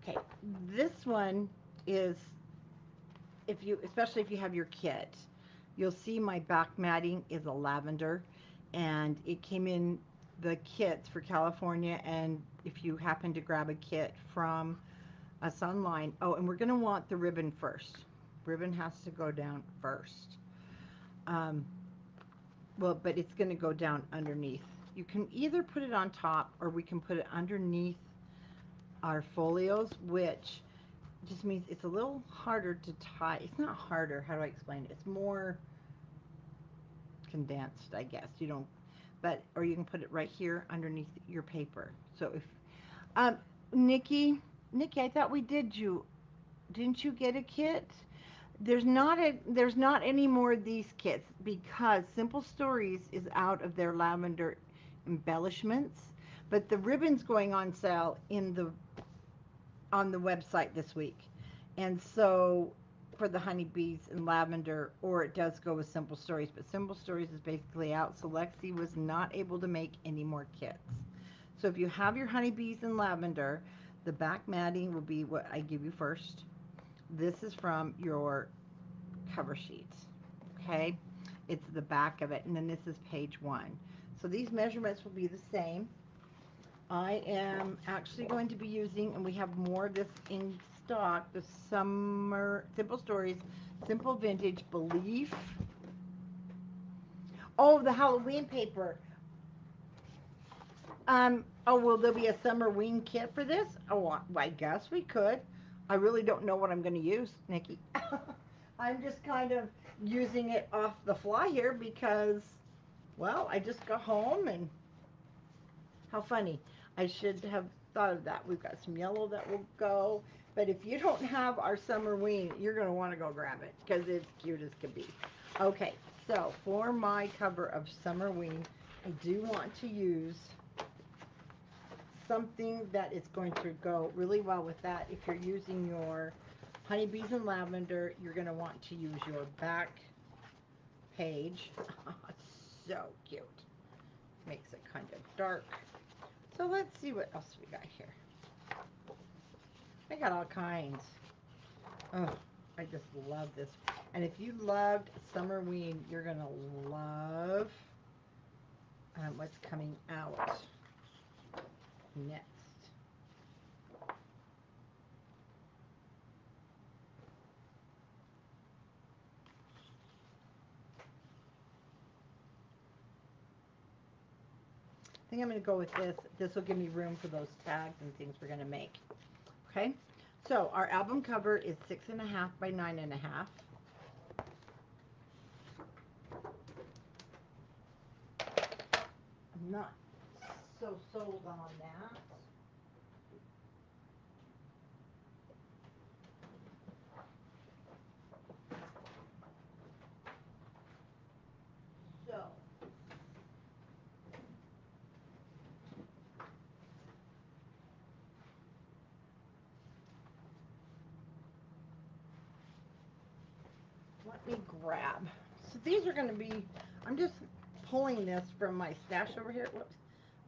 Okay. Okay, this one is, if you, especially if you have your kit, you'll see my back matting is a lavender, and it came in the kits for California. And if you happen to grab a kit from us online, oh, and we're going to want the ribbon first. Ribbon has to go down first. Well, but it's going to go down underneath. You can either put it on top, or we can put it underneath our folios, which just means it's a little harder to tie. It's not harder, how do I explain it? It's more condensed, I guess. You don't, but, or you can put it right here underneath your paper. So if, Nikki, I thought we did you, didn't you get a kit? There's not any more of these kits because Simple Stories is out of their lavender embellishments, but the ribbon's going on sale in the on the website this week. And so for the honeybees and lavender, or it does go with Simple Stories, but Simple Stories is basically out, so Lexi was not able to make any more kits. So if you have your honeybees and lavender, the back matting will be what I give you first. This is from your cover sheet. Okay, it's the back of it, and then this is page 1. So these measurements will be the same. I am actually going to be using, and we have more of this in stock, the Summer Simple Stories Simple Vintage Belief. Oh, the Halloween paper. Oh, will there be a summer wing kit for this? Oh, I guess we could. I really don't know what I'm going to use, Nikki. I'm just kind of using it off the fly here because, well, I just got home and how funny. I should have thought of that. We've got some yellow that will go, but if you don't have our summer wing, you're going to want to go grab it because it's cute as can be. Okay, so for my cover of summer wing, I do want to use something that is going to go really well with that. If you're using your honeybees and lavender, you're going to want to use your back page. So cute. Makes it kind of dark. So let's see what else we got here. I got all kinds. Oh, I just love this. And if you loved Summerween, you're going to love what's coming out next. I think I'm going to go with this. This will give me room for those tags and things we're going to make. Okay, so our album cover is 6.5 by 9.5. I'm not so sold on that. So let me grab. So these are going to be, I'm just pulling this from my stash over here. Whoops.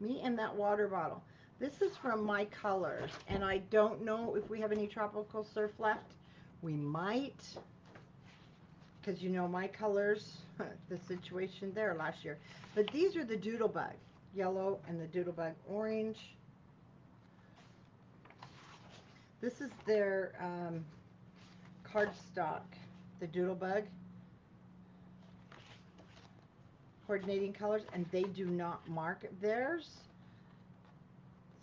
Me and that water bottle. This is from My Colors, and I don't know if we have any Tropical Surf left. We might, because you know My Colors, the situation there last year. But these are the Doodlebug yellow and the Doodlebug orange. This is their cardstock, the Doodlebug coordinating colors, and they do not mark theirs.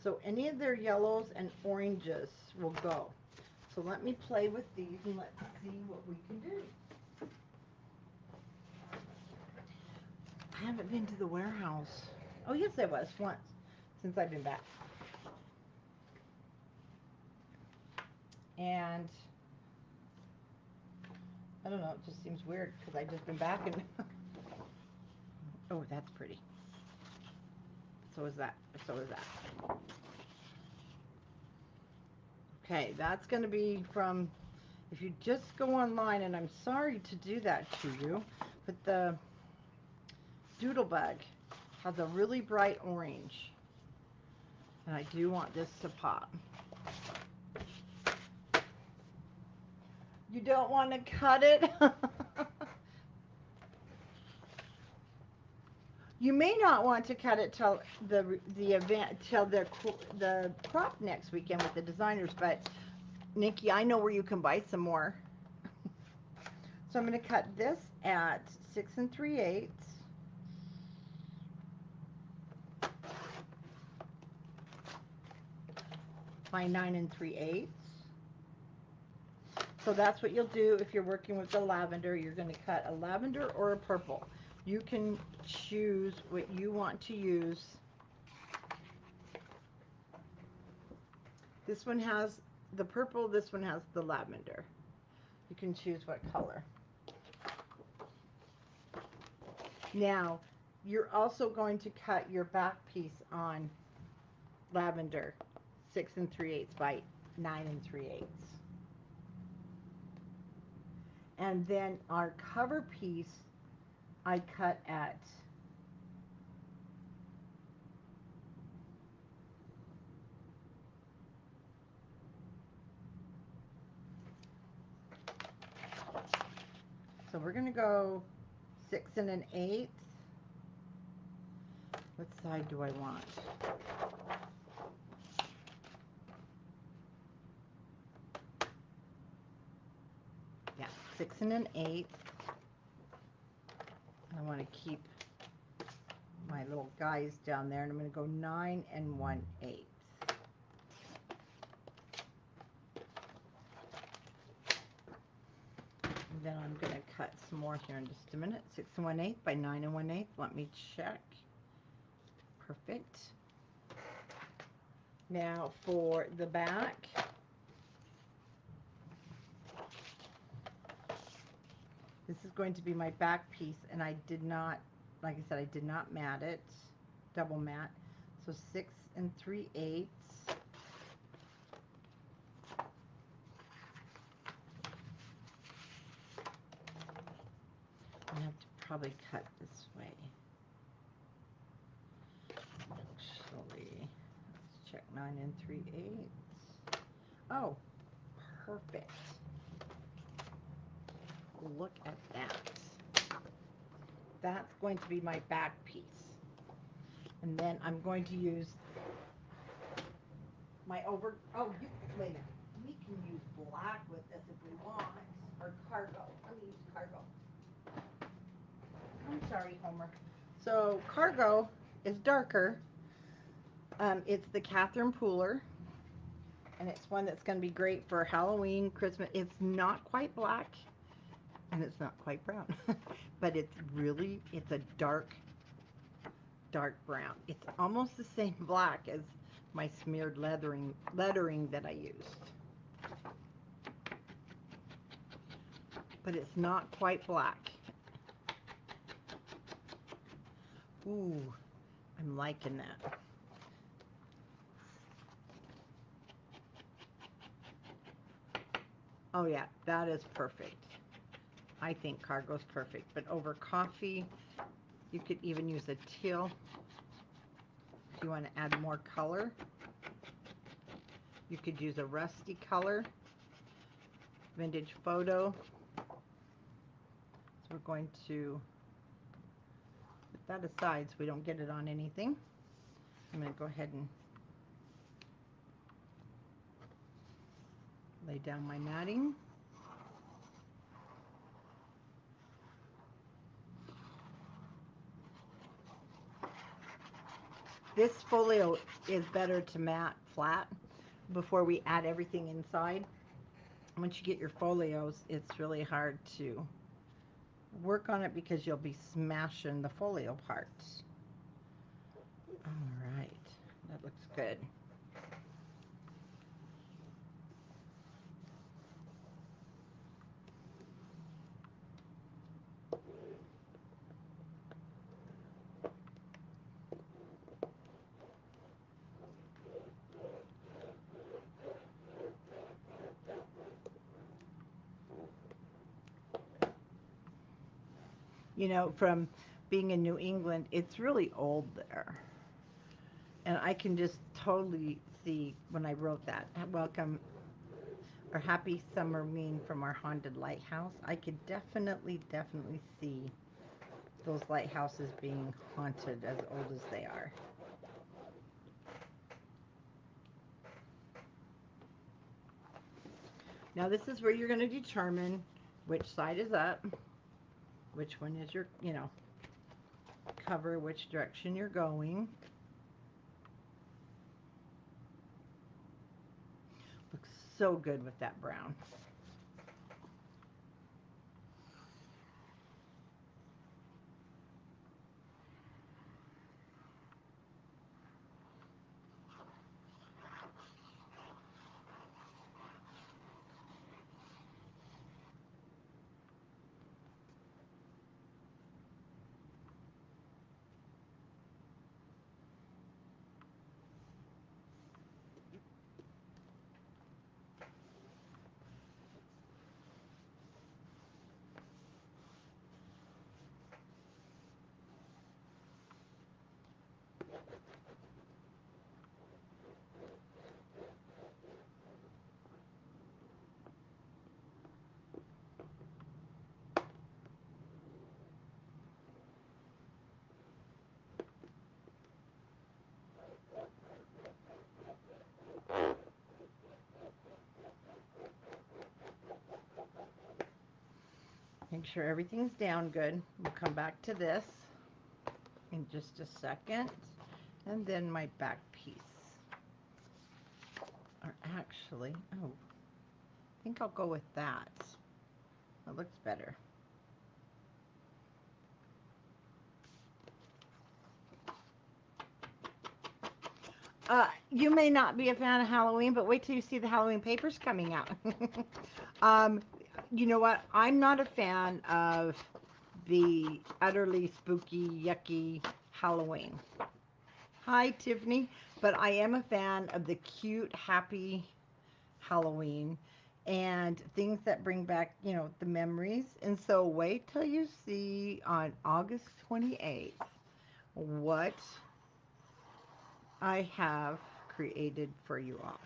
So any of their yellows and oranges will go. So let me play with these and let's see what we can do. I haven't been to the warehouse. Oh yes, I was once since I've been back. And I don't know, it just seems weird because I've just been back and oh, that's pretty. So is that. So is that. Okay, that's going to be from, if you just go online, and I'm sorry to do that to you, but the Doodlebug has a really bright orange, and I do want this to pop. You don't want to cut it? You may not want to cut it till the event, till the crop next weekend with the designers, but Nikki, I know where you can buy some more. So I'm going to cut this at 6 3/8 by 9 3/8. So that's what you'll do if you're working with the lavender. You're going to cut a lavender or a purple. You can choose what you want to use. This one has the purple, this one has the lavender. You can choose what color. Now, you're also going to cut your back piece on lavender 6 3/8 by 9 3/8. And then our cover piece I cut at So we're going to go 6 1/8. What side do I want? Yeah, 6 1/8. I want to keep my little guys down there, and I'm going to go 9 1/8. And then I'm going to cut some more here in just a minute. 6 1/8 by 9 1/8. Let me check. Perfect. Now for the back. This is going to be my back piece, and I did not, like I said, I did not mat it, double mat. So 6 3/8. I have to probably cut this way. Actually, let's check 9 3/8. Oh, perfect. Look at that. That's going to be my back piece. And then I'm going to use my oh, wait a minute. We can use black with this if we want, or cargo. Let me use cargo. I'm sorry, Homer. So cargo is darker. It's the Catherine Pooler, and it's one that's going to be great for Halloween, Christmas. It's not quite black, and it's not quite brown, but it's a dark brown. It's almost the same black as my smeared lettering that I used, but it's not quite black. Ooh, I'm liking that. Oh yeah, that is perfect. I think cargo's perfect, but over coffee, you could even use a teal if you want to add more color. You could use a rusty color, vintage photo. So we're going to put that aside so we don't get it on anything. I'm going to go ahead and lay down my matting. This folio is better to mat flat before we add everything inside. Once you get your folios, it's really hard to work on it because you'll be smashing the folio parts. All right, that looks good. You know, from being in New England, it's really old there. And I can just totally see when I wrote that, welcome or happy summer mean from our haunted lighthouse. I could definitely see those lighthouses being haunted as old as they are. Now this is where you're going to determine which side is up, which one is your, cover, which direction you're going. Looks so good with that brown. Make sure everything's down good. We'll come back to this in just a second. And then my back piece. Or actually, oh, I think I'll go with that. That looks better. You may not be a fan of Halloween, but wait till you see the Halloween papers coming out. um, you know what? I'm not a fan of the utterly spooky, yucky Halloween. Hi, Tiffany. But I am a fan of the cute, happy Halloween and things that bring back, the memories. And so wait till you see on August 28th what I have created for you all.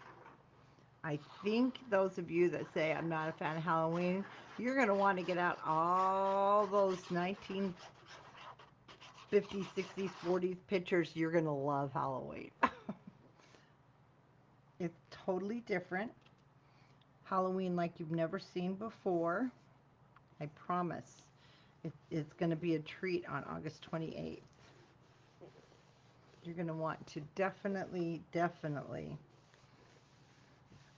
I think those of you that say I'm not a fan of Halloween, you're going to want to get out all those 1950s, 60s, 40s pictures. You're going to love Halloween. It's totally different. Halloween like you've never seen before. I promise. It's going to be a treat on August 28th. You're going to want to definitely, definitely.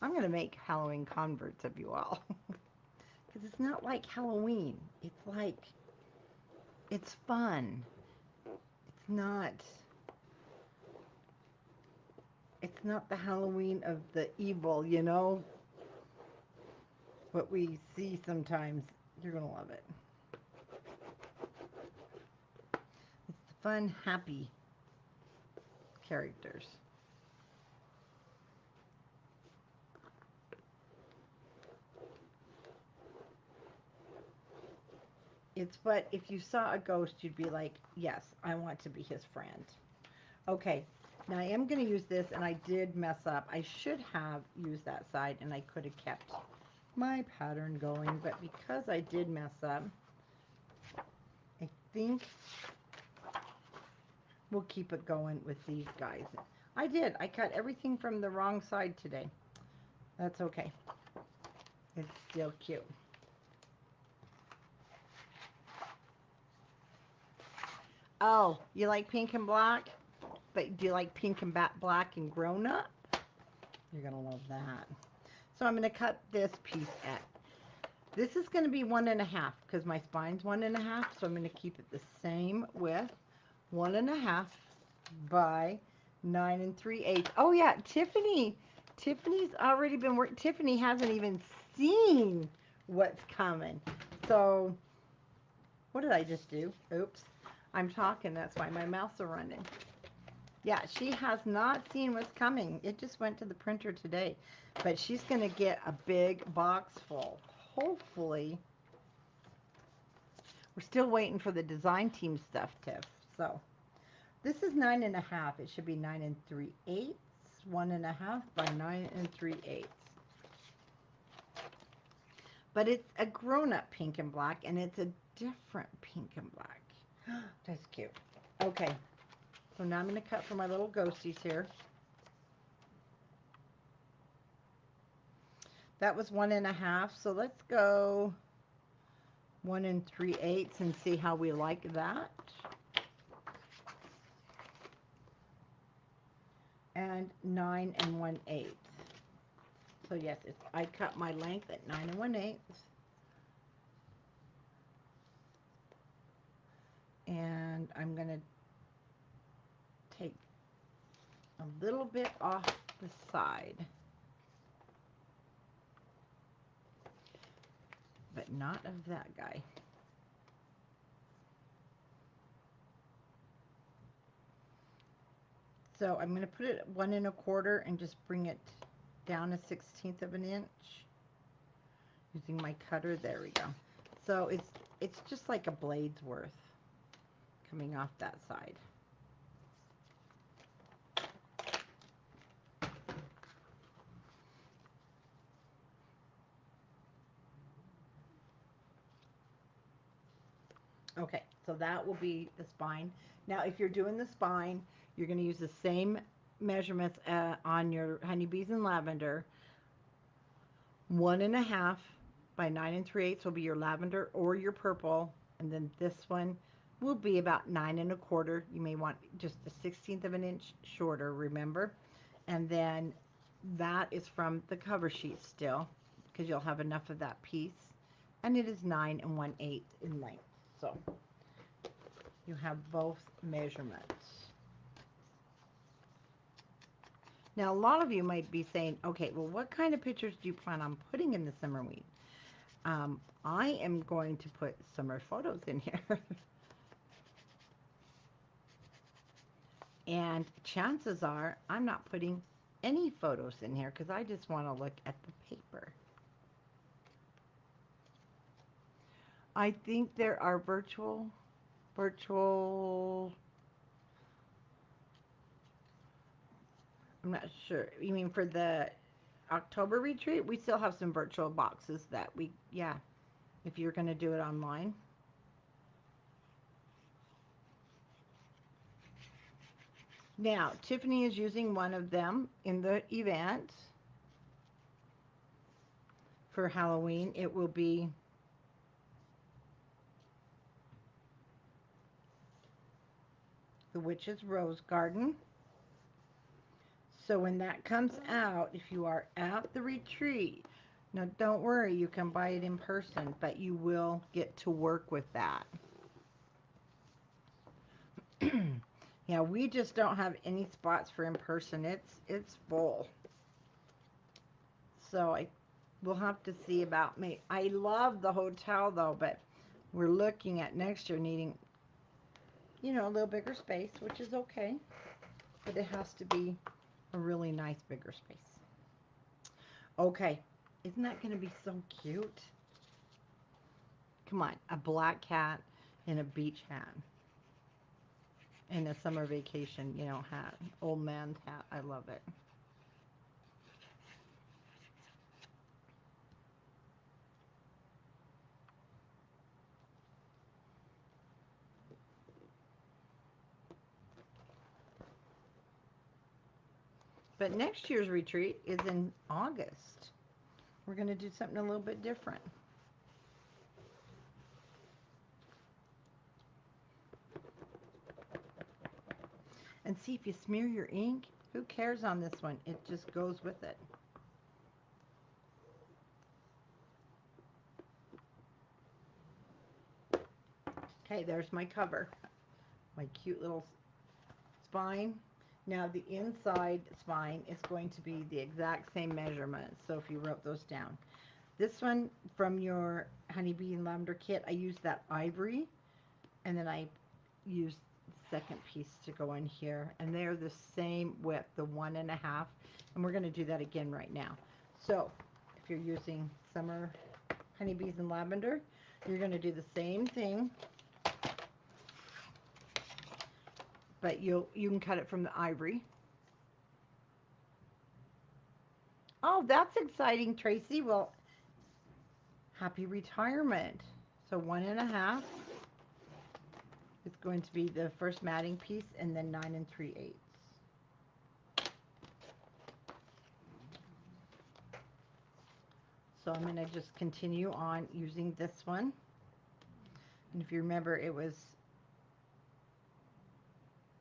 I'm going to make Halloween converts of you all. Because it's not like Halloween. It's fun. Not, it's not the Halloween of the evil, what we see sometimes. You're going to love it. It's the fun, happy characters. It's what, if you saw a ghost, you'd be like, yes, I want to be his friend. Okay, now I am going to use this, and I did mess up. I should have used that side, and I could have kept my pattern going, but because I did mess up, I think we'll keep it going with these guys. I did. I cut everything from the wrong side today. That's okay. It's still cute. Oh, you like pink and black? But do you like pink and black and grown up? You're going to love that. So I'm going to cut this piece at. This is going to be 1.5 because my spine's 1.5. So I'm going to keep it the same width. 1.5 by 9 3/8. Oh yeah, Tiffany. Tiffany's already been working. Tiffany hasn't even seen what's coming. So what did I just do? Oops. I'm talking. That's why my mouth's are running. Yeah, she has not seen what's coming. It just went to the printer today. But she's going to get a big box full. Hopefully. We're still waiting for the design team stuff, Tiff. So, this is 9.5. It should be 9 3/8. 1.5 by 9 3/8. But it's a grown-up pink and black, and it's a different pink and black. That's cute. Okay. So now I'm going to cut for my little ghosties here. That was 1.5, so let's go 1 3/8 and see how we like that. And 9 1/8. So yes, I cut my length at 9 1/8. And I'm going to take a little bit off the side. But not of that guy. So I'm going to put it at 1 1/4 and just bring it down 1/16 of an inch using my cutter. There we go. So it's just like a blade's worth coming off that side. Okay, so that will be the spine. Now, if you're doing the spine, you're going to use the same measurements on your honeybees and lavender. 1.5 by 9 3/8 will be your lavender or your purple, and then this one will be about 9 1/4. You may want just a 16th of an inch shorter, remember? And then that is from the cover sheet still, because you'll have enough of that piece. And it is 9 1/8 in length. So you have both measurements. Now, a lot of you might be saying, okay, well, what kind of pictures do you plan on putting in the summer week? I am going to put summer photos in here. And chances are I'm not putting any photos in here because I just want to look at the paper. I think there are virtual, I'm not sure. You mean for the October retreat? We still have some virtual boxes that we, yeah, if you're going to do it online. Now, Tiffany is using one of them in the event for Halloween. It will be the Witch's Rose Garden. So when that comes out, if you are at the retreat, now don't worry, you can buy it in person, but you will get to work with that. Yeah, we just don't have any spots for in person. It's full. So we'll have to see about me. I love the hotel though, but we're looking at next year needing, you know, a little bigger space, which is okay. But it has to be a really nice bigger space. Okay, isn't that going to be so cute? Come on, a black cat in a beach hat. In a summer vacation, you know, hat. Old man's hat. I love it. But next year's retreat is in August. We're going to do something a little bit different. And see if you smear your ink. Who cares on this one? It just goes with it. Okay, there's my cover. My cute little spine. Now the inside spine is going to be the exact same measurement. So if you wrote those down. This one from your Honeybee and Lavender kit, I used that ivory. And then I used the second piece to go in here. And they're the same width, the 1.5. And we're going to do that again right now. So if you're using Summer Honeybees and Lavender, you're going to do the same thing. But you can cut it from the ivory. Oh, that's exciting, Tracy. Well, happy retirement. So 1.5 is going to be the first matting piece, and then 9 3/8. So I'm going to just continue on using this one. And if you remember, it was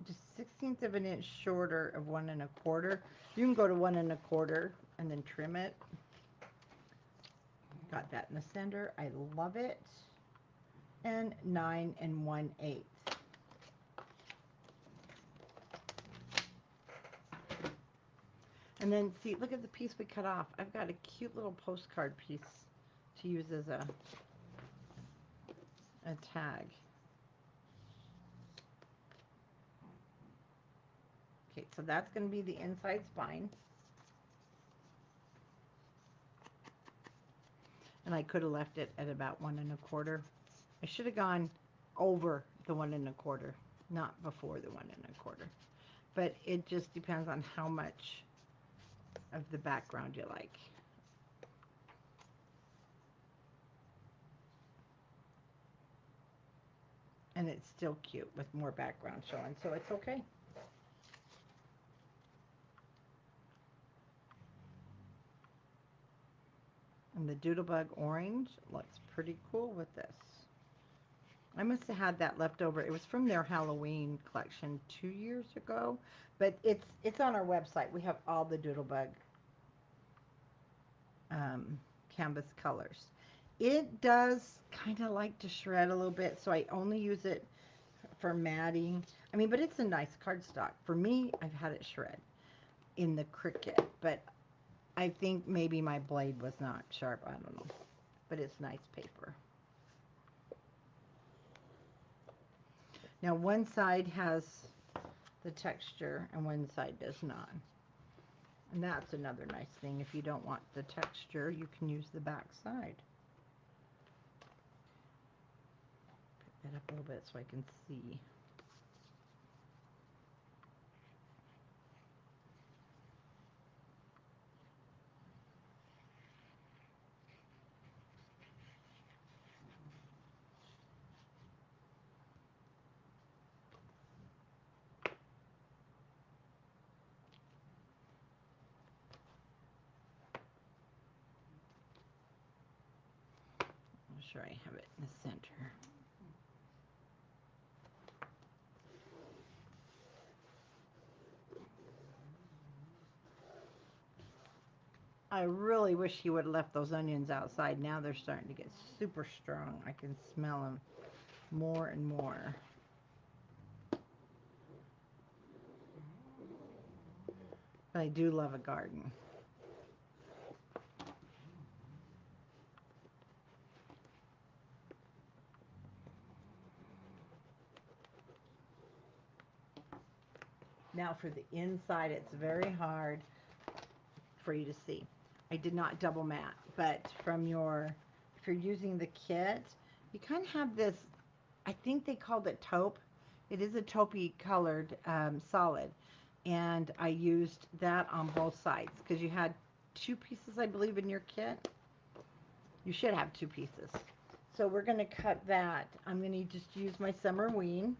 just 1/16 of an inch shorter of 1 1/4. You can go to 1 1/4 and then trim it. Got that in the center. I love it. And 9 1/8. And then see, look at the piece we cut off. I've got a cute little postcard piece to use as a tag. Okay, so that's going to be the inside spine. And I could have left it at about 1 1/4. I should have gone over the 1 1/4, not before the 1 1/4. But it just depends on how much of the background you like. And it's still cute with more background showing, so it's okay. And the Doodlebug orange looks pretty cool with this. I must have had that left over. It was from their Halloween collection 2 years ago, but it's on our website. We have all the Doodlebug um, canvas colors. It does kind of like to shred a little bit, so I only use it for matting. I mean, but it's a nice cardstock. For me, I've had it shred in the Cricut, but I think maybe my blade was not sharp. I don't know, but it's nice paper. Now, one side has the texture and one side does not. And that's another nice thing. If you don't want the texture, you can use the back side. Pick that up a little bit so I can see. I'm sure I have it in the center. I really wish he would have left those onions outside. Now they're starting to get super strong. I can smell them more and more. But I do love a garden. Now for the inside, it's very hard for you to see. I did not double mat, but from your, if you're using the kit, you kind of have this, I think they called it taupe. It is a taupey colored solid. And I used that on both sides because you had two pieces, I believe, in your kit. You should have two pieces. So we're going to cut that. I'm going to just use my summer ween.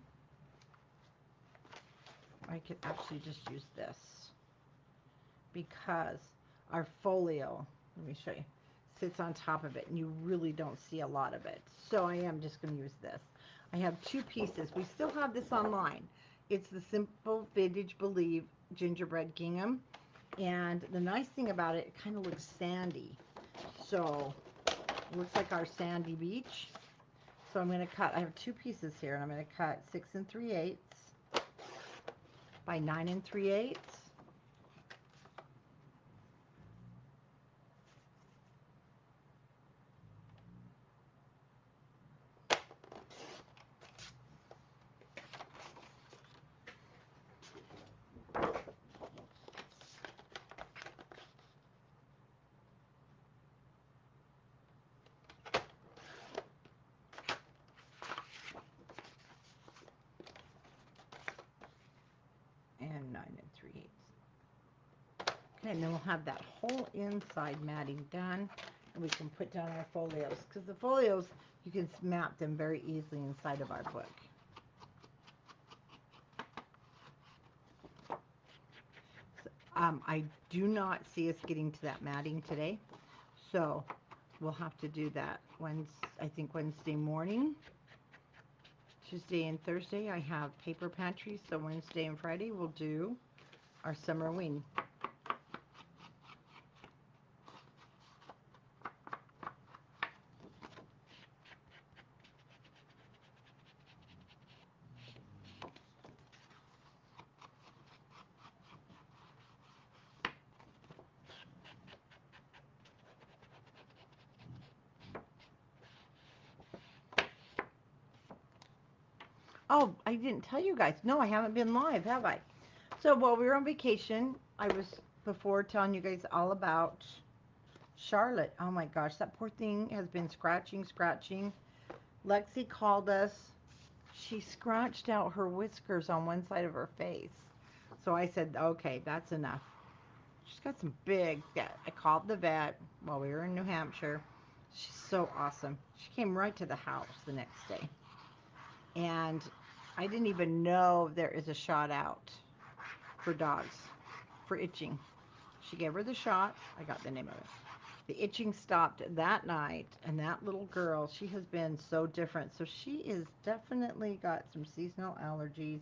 I could actually just use this because our folio, let me show you, sits on top of it and you really don't see a lot of it. So I am just going to use this. I have two pieces. We still have this online. It's the Simple Vintage Believe gingerbread gingham. And the nice thing about it, it kind of looks sandy. So it looks like our sandy beach. So I'm going to cut, I have two pieces here, and I'm going to cut 6 3/8 by 9 3/8. And 9 3/8. Okay, and then we'll have that whole inside matting done, and we can put down our folios, because the folios, you can map them very easily inside of our book. So, I do not see us getting to that matting today, so we'll have to do that I think Wednesday morning. Tuesday and Thursday I have paper pantry, so Wednesday and Friday we'll do our summer wing. Oh, I didn't tell you guys. No, I haven't been live, have I? So while we were on vacation, I was before telling you guys all about Charlotte. Oh my gosh, that poor thing has been scratching, scratching. Lexi called us. She scratched out her whiskers on one side of her face. So I said, okay, that's enough. She's got some big, yeah, I called the vet while we were in New Hampshire. She's so awesome. She came right to the house the next day. And I didn't even know there is a shot out for dogs for itching. She gave her the shot. I got the name of it. The itching stopped that night, and that little girl, she has been so different. So she is definitely got some seasonal allergies.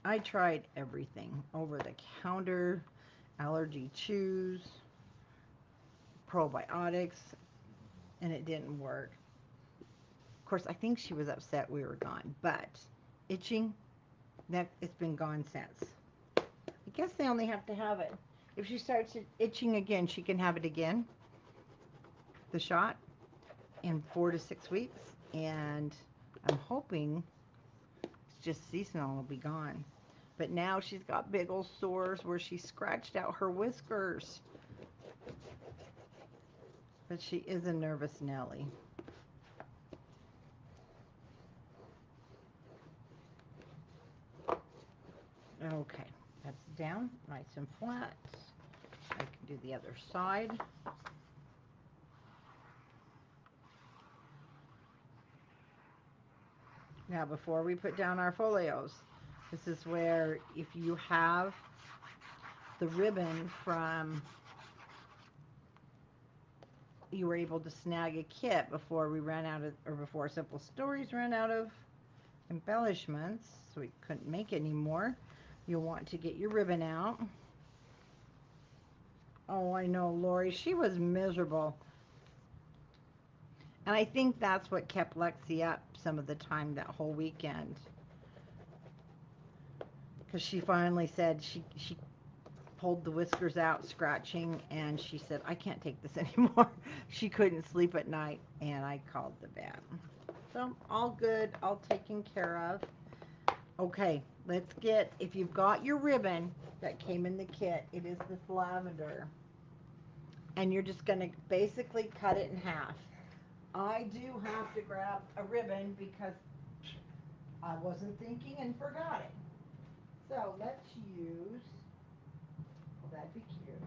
I tried everything, over the counter, allergy chews, probiotics, and it didn't work. Of course, I think she was upset we were gone, but itching, that it's been gone since. I guess they only have to have it. If she starts itching again, she can have it again, the shot, in 4 to 6 weeks. And I'm hoping it's just seasonal, it'll be gone. But now she's got big old sores where she scratched out her whiskers. But she is a nervous Nelly. Okay, that's down, nice and flat. I can do the other side. Now, before we put down our folios, this is where if you have the ribbon from, you were able to snag a kit before we ran out of, or before Simple Stories ran out of embellishments, so we couldn't make any more. You'll want to get your ribbon out. Oh, I know, Lori, she was miserable. And I think that's what kept Lexi up some of the time that whole weekend. Because she finally said she pulled the whiskers out, scratching, and she said, I can't take this anymore. She couldn't sleep at night, and I called the vet. So, all good, all taken care of. Okay, let's get, if you've got your ribbon that came in the kit, it is this lavender. And you're just going to basically cut it in half. I do have to grab a ribbon because I wasn't thinking and forgot it. So let's use, well, that'd be cute.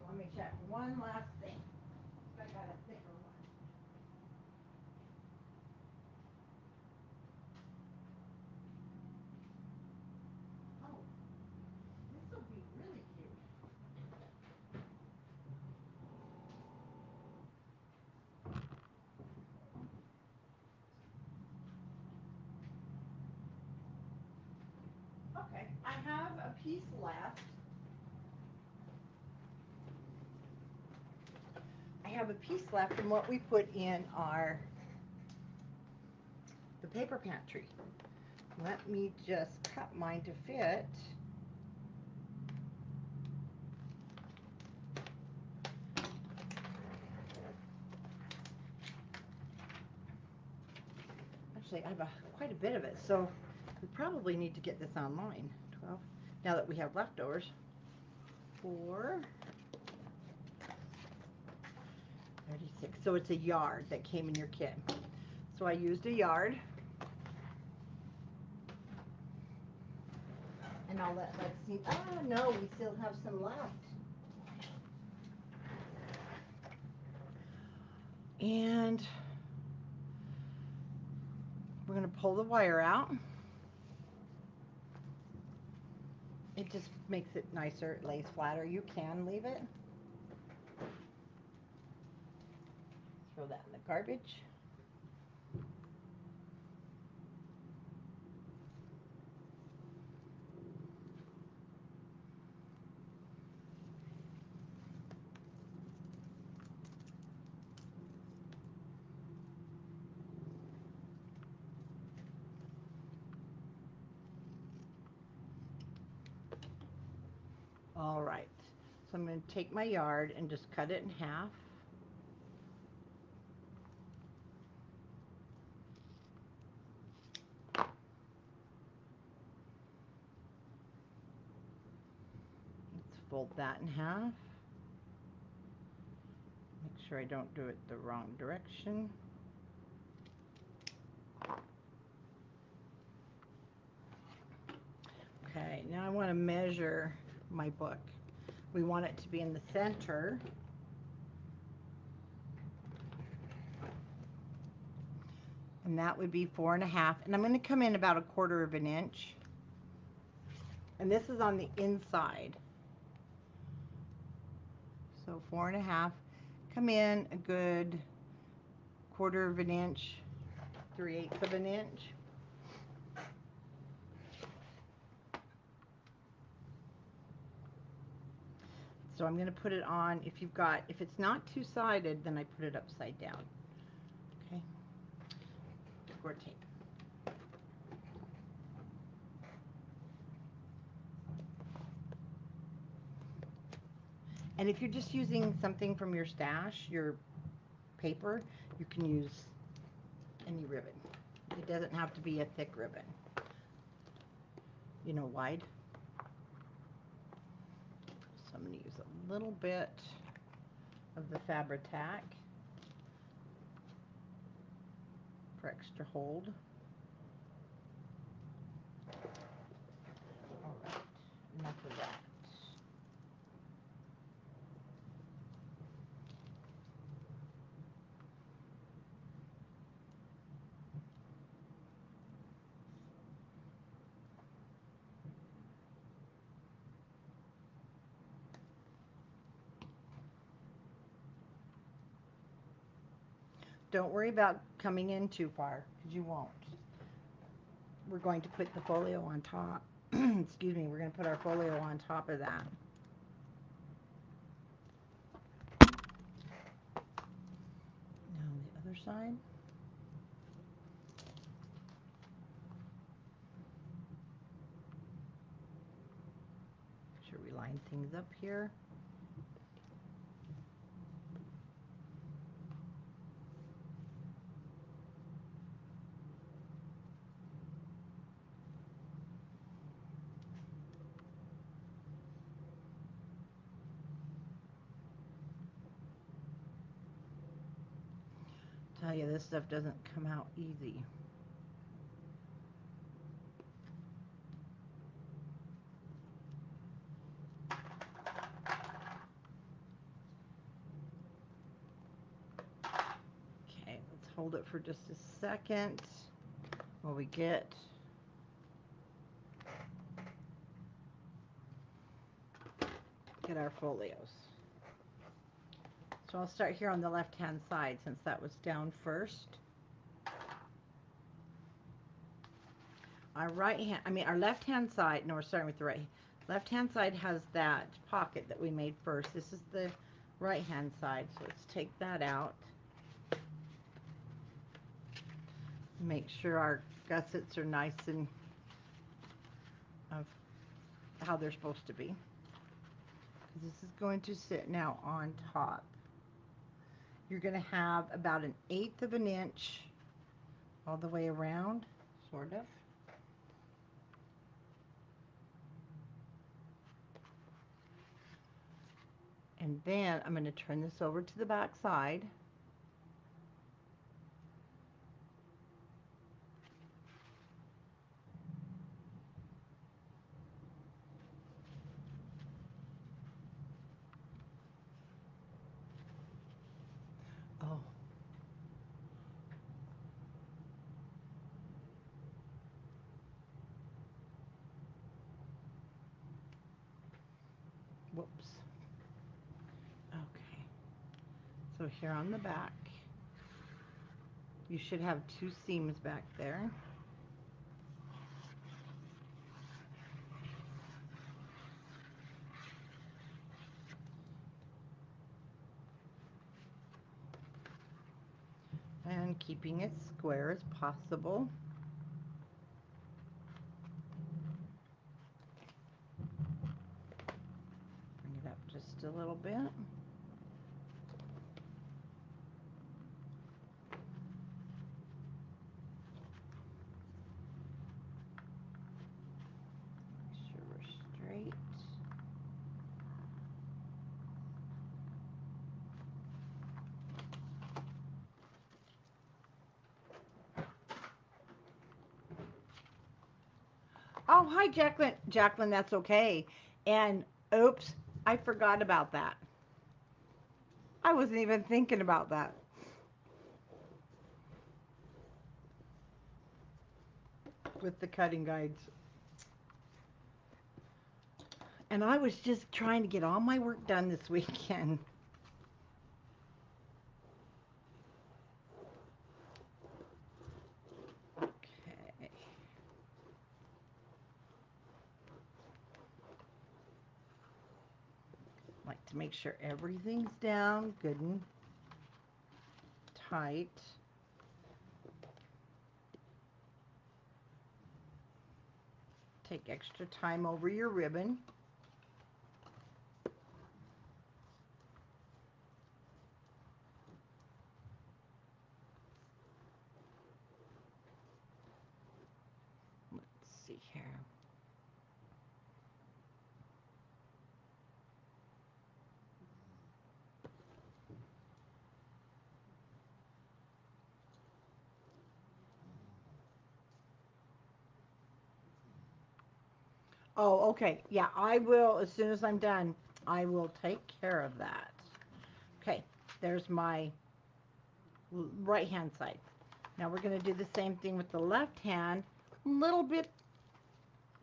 Let me check one last thing. I got a thicker one. Oh, this will be really cute. Okay, I have a piece left. I have a piece left from what we put in our the paper pantry. Let me just cut mine to fit. Actually, I have quite a bit of it, so we probably need to get this online. 12. Now that we have leftovers. 4. 36. So it's a yard that came in your kit. So I used a yard. And I'll let's see. Ah, no, we still have some left. And we're going to pull the wire out. It just makes it nicer. It lays flatter. You can leave it. Throw that in the garbage. All right. So I'm going to take my yard and just cut it in half. Let's fold that in half. Make sure I don't do it the wrong direction. Okay, now I want to measure my book. We want it to be in the center. and that would be 4.5. And I'm going to come in about 1/4 of an inch. And this is on the inside. So 4.5. Come in a good 1/4 of an inch, 3/8 of an inch. So I'm going to put it on, if it's not two-sided, then I put it upside down. Okay. Or tape. And if you're just using something from your stash, your paper, you can use any ribbon. It doesn't have to be a thick ribbon. You know, wide. So I'm going to use a little bit of the Fabri-Tac for extra hold. All right, enough of that. Don't worry about coming in too far, because you won't. We're going to put the folio on top. Excuse me, we're going to put our folio on top of that. Now the other side. Make sure we line things up here. Tell you, this stuff doesn't come out easy. Okay, let's hold it for just a second while we get our folios. So I'll start here on the left hand side since that was down first. Our left hand side, no, we're starting with the right. Left hand side has that pocket that we made first. This is the right hand side, so let's take that out. Make sure our gussets are nice and of how they're supposed to be. This is going to sit now on top. You're going to have about 1/8 of an inch all the way around, sort of. And then I'm going to turn this over to the back side. Oh. Whoops. Okay. So here on the back, you should have 2 seams back there. And keeping it square as possible. Bring it up just a little bit. Make sure we're straight. Oh, hi, Jacqueline. Jacqueline, that's okay. And oops, I forgot about that. I wasn't even thinking about that. with the cutting guides. And I was just trying to get all my work done this weekend. Okay. Like to make sure everything's down good and tight. Take extra time over your ribbon. Let's see here. Oh, okay. Yeah, I will, as soon as I'm done, I will take care of that. Okay, there's my right hand side. Now we're going to do the same thing with the left hand. A little bit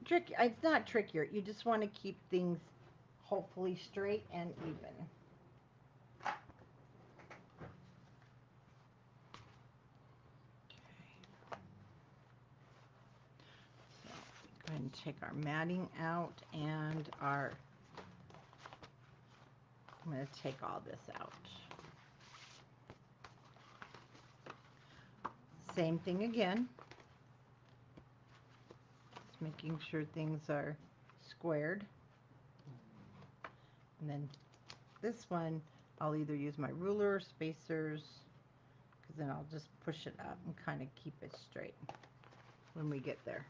tricky. It's not trickier. You just want to keep things hopefully straight and even. So go ahead and take our matting out and I'm going to take all this out. Same thing again. Just making sure things are squared. And then this one, I'll either use my ruler or spacers, because then I'll just push it up and kind of keep it straight when we get there.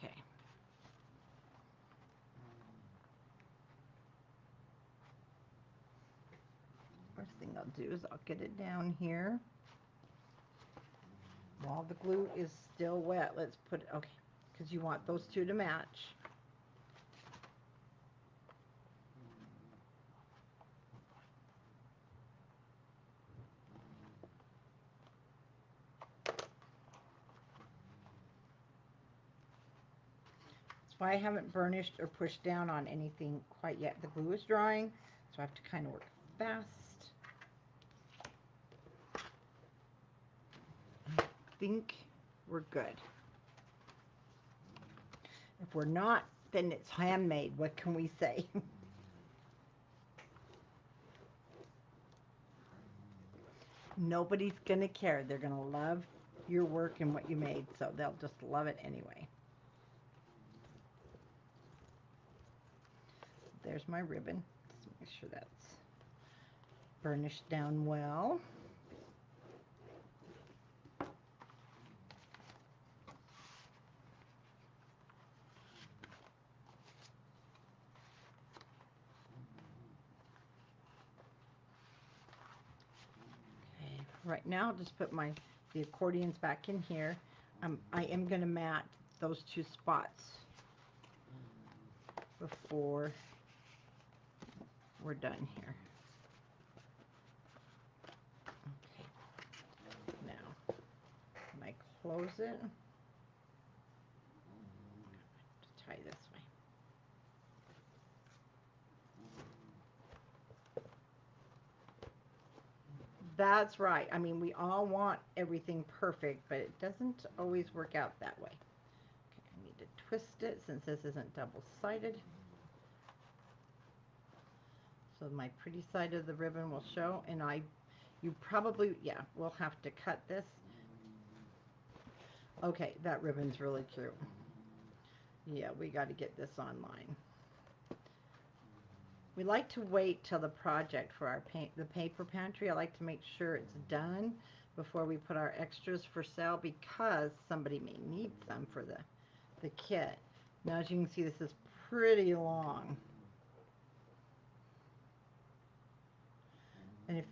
Okay. First thing I'll do is I'll get it down here. While the glue is still wet, let's put it, okay, because you want those two to match. That's why I haven't burnished or pushed down on anything quite yet. The glue is drying, so I have to kind of work fast. I think we're good. If we're not, then it's handmade. What can we say? Nobody's going to care. They're going to love your work and what you made, so they'll just love it anyway. There's my ribbon. Just make sure that's burnished down well. Okay, right now I'll just put the accordions back in here. I am going to mat those two spots before we're done here. Okay, now when I close it, just tie this way. That's right. I mean, we all want everything perfect, but it doesn't always work out that way. Okay, I need to twist it since this isn't double-sided. So my pretty side of the ribbon will show, and you probably, yeah, we'll have to cut this. Okay, that ribbon's really cute. Yeah, we got to get this online. We like to wait till the project for the paper pantry. I like to make sure it's done before we put our extras for sale, because somebody may need some for the kit. Now, as you can see, this is pretty long. And if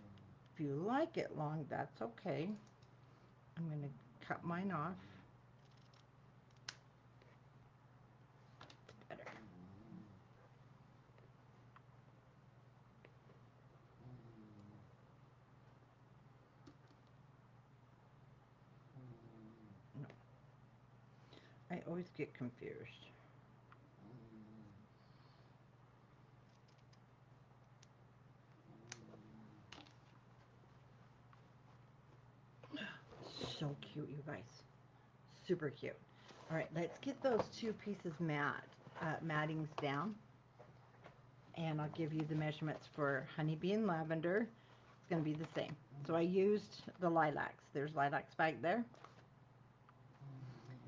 you like it long, that's okay. I'm going to cut mine off. It's better. No, I always get confused. So cute, you guys. Super cute. All right, let's get those two pieces mattings down. And I'll give you the measurements for honeybee and lavender. It's going to be the same. So I used the lilacs. There's lilacs back there.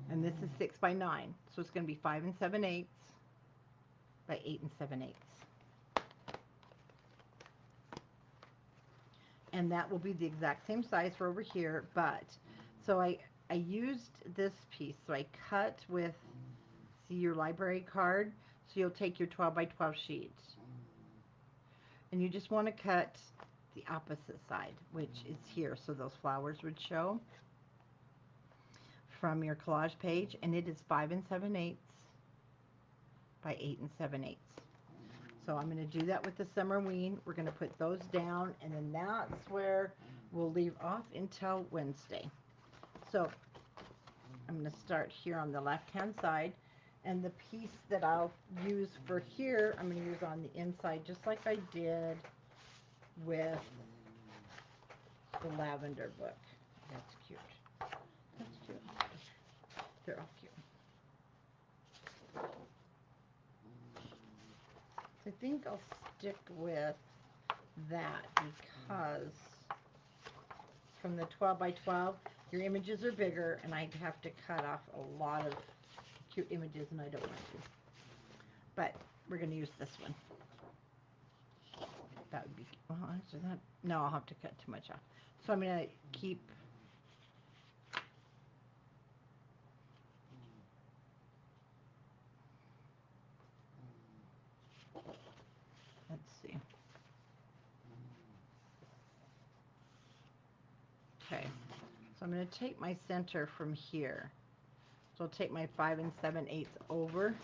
And this is 6 by 9. So it's going to be 5 7/8 by 8 7/8. And that will be the exact same size for over here, but so I used this piece. So I cut with, see your library card, so you'll take your 12 by 12 sheet. And you just want to cut the opposite side, which is here, so those flowers would show from your collage page, and it is 5 7/8 by 8 7/8. So I'm going to do that with the summer ween. We're going to put those down, and then that's where we'll leave off until Wednesday. So I'm going to start here on the left-hand side, and the piece that I'll use for here, I'm going to use on the inside, just like I did with the lavender book. That's cute. That's cute. They're all cute. I think I'll stick with that because from the 12 by 12, your images are bigger, and I'd have to cut off a lot of cute images, and I don't want to. But we're going to use this one. That would be, well, actually that, no, I'll have to cut too much off. So I'm going to keep, let's see. Okay, so I'm going to take my center from here. So I'll take my 5 7/8 over.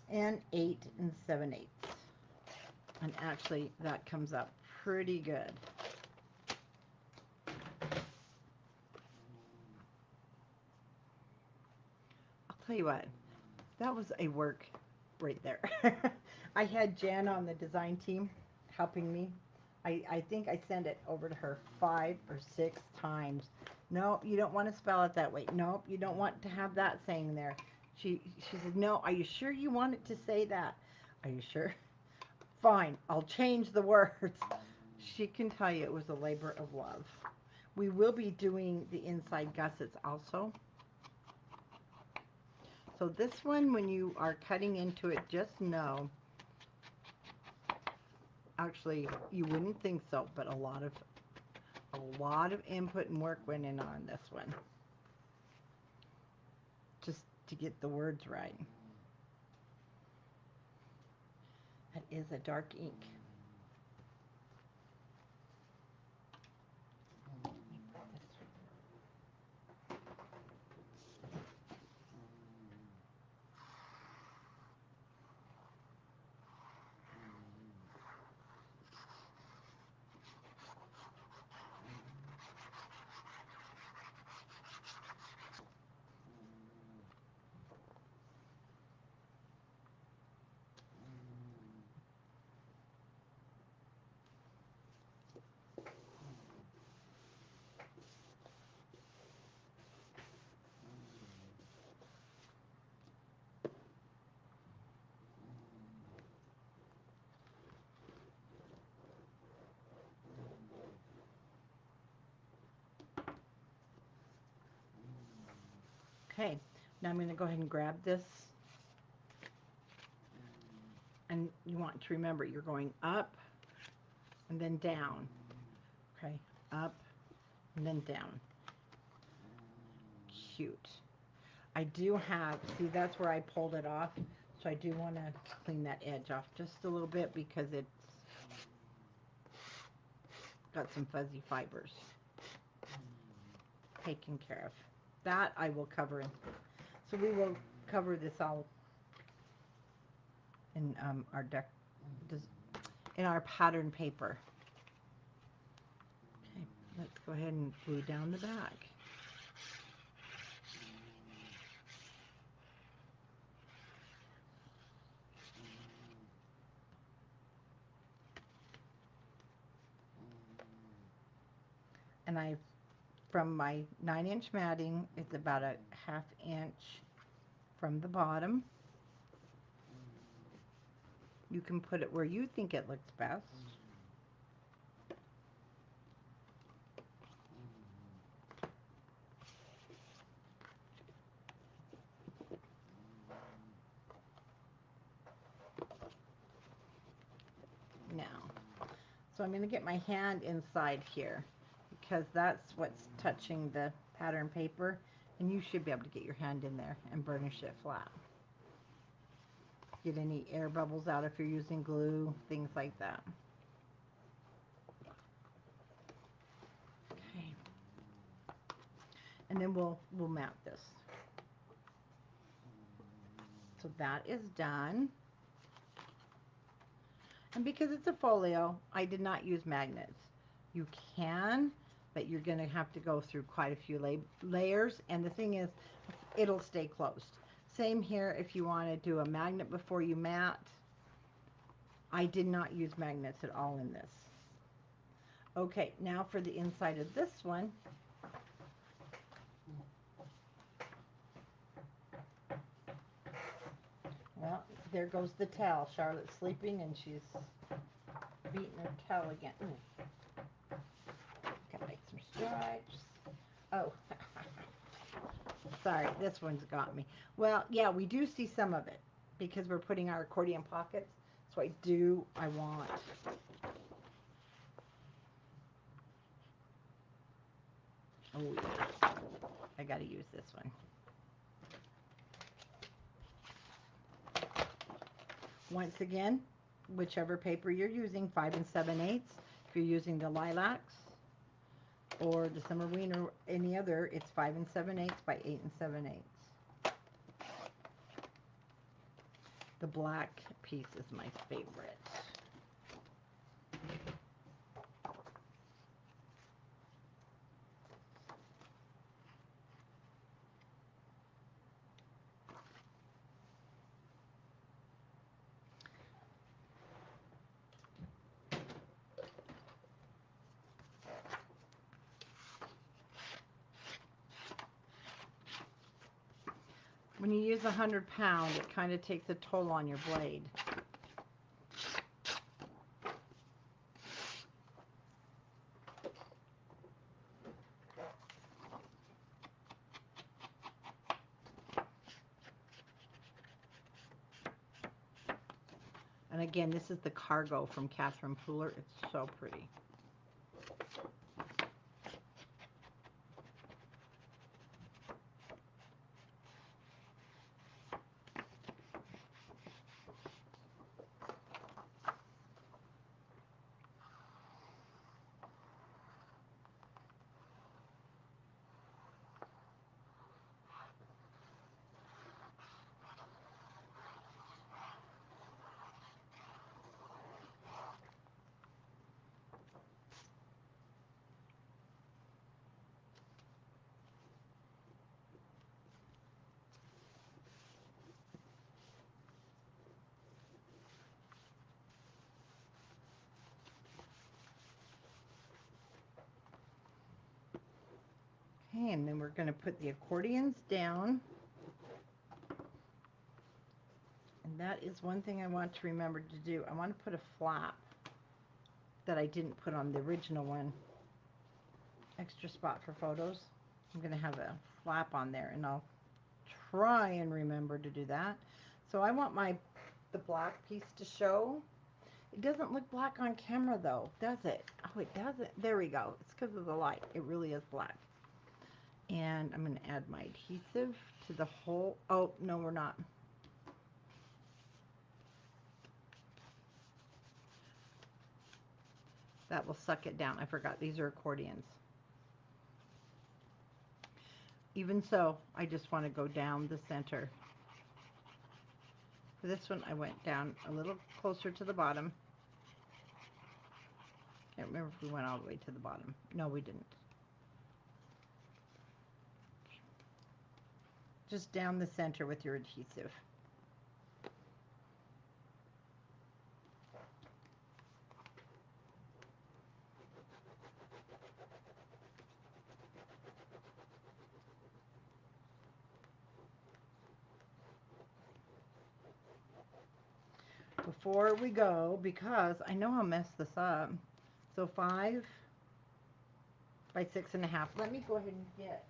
And 8 7/8. And actually, that comes up pretty good. I'll tell you what, that was a work right there. I had Jen on the design team helping me. I think I sent it over to her 5 or 6 times. No, you don't want to spell it that way. No, you don't want to have that saying there. She said, no, are you sure you want it to say that? Are you sure? Fine, I'll change the words. She can tell you it was a labor of love. We will be doing the inside gussets also. So this one, when you are cutting into it, just know, actually, you wouldn't think so, but a lot of input and work went in on this one. Just to get the words right. That is a dark ink. Okay, now I'm going to go ahead and grab this, and you want to remember you're going up and then down. Okay, up and then down. Cute. I do have, see, that's where I pulled it off, so I do want to clean that edge off just a little bit because it's got some fuzzy fibers. Taken care of. That I will cover in. So we will cover this all in our deck, in our pattern paper. Okay, let's go ahead and glue down the back. And I, from my 9-inch matting, it's about a 1/2 inch from the bottom. You can put it where you think it looks best. Now, so I'm going to get my hand inside here because that's what's touching the pattern paper, and you should be able to get your hand in there and burnish it flat. Get any air bubbles out if you're using glue, things like that. Okay. And then we'll mount this. So that is done. And because it's a folio, I did not use magnets. You can, but you're going to have to go through quite a few layers. And the thing is, it'll stay closed. Same here if you want to do a magnet before you mat. I did not use magnets at all in this. Okay, now for the inside of this one. Well, there goes the towel. Charlotte's sleeping and she's beating her towel again. Ooh. Gotta make some stripes. Oh, sorry, this one's got me. Well, yeah, we do see some of it because we're putting our accordion pockets. So I want. Oh, yeah. I gotta use this one. Once again, whichever paper you're using, 5 7/8. If you're using the lilacs or the summerween or any other, it's 5 7/8 by 8 7/8. The black piece is my favorite. When you use 100-pound, it kind of takes a toll on your blade. And again, this is the cargo from Catherine Pooler. It's so pretty. Okay, and then we're going to put the accordions down. And that is one thing I want to remember to do. I want to put a flap that I didn't put on the original one. Extra spot for photos. I'm going to have a flap on there, and I'll try and remember to do that. So I want my the black piece to show. It doesn't look black on camera though, does it? Oh, it doesn't. There we go. It's because of the light. It really is black. And I'm going to add my adhesive to the whole. Oh, no, we're not. That will suck it down. I forgot these are accordions. Even so, I just want to go down the center. For this one, I went down a little closer to the bottom. Can't remember if we went all the way to the bottom. No, we didn't. Just down the center with your adhesive. Before we go, because I know I'll mess this up. So 5 by 6.5. Let me go ahead and get.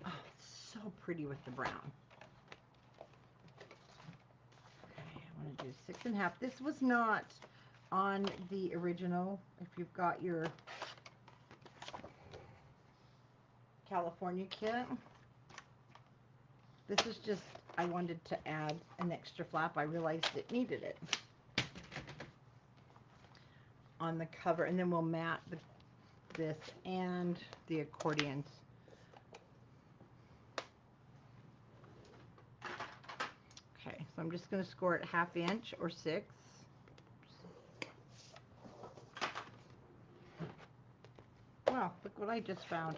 Oh, it's so pretty with the brown. Okay, I want to do 6.5. This was not on the original. If you've got your California kit, this is just, I wanted to add an extra flap. I realized it needed it on the cover, and then we'll mat this and the accordions. Okay, so I'm just going to score it 1/2 inch or 6. Wow, look what I just found.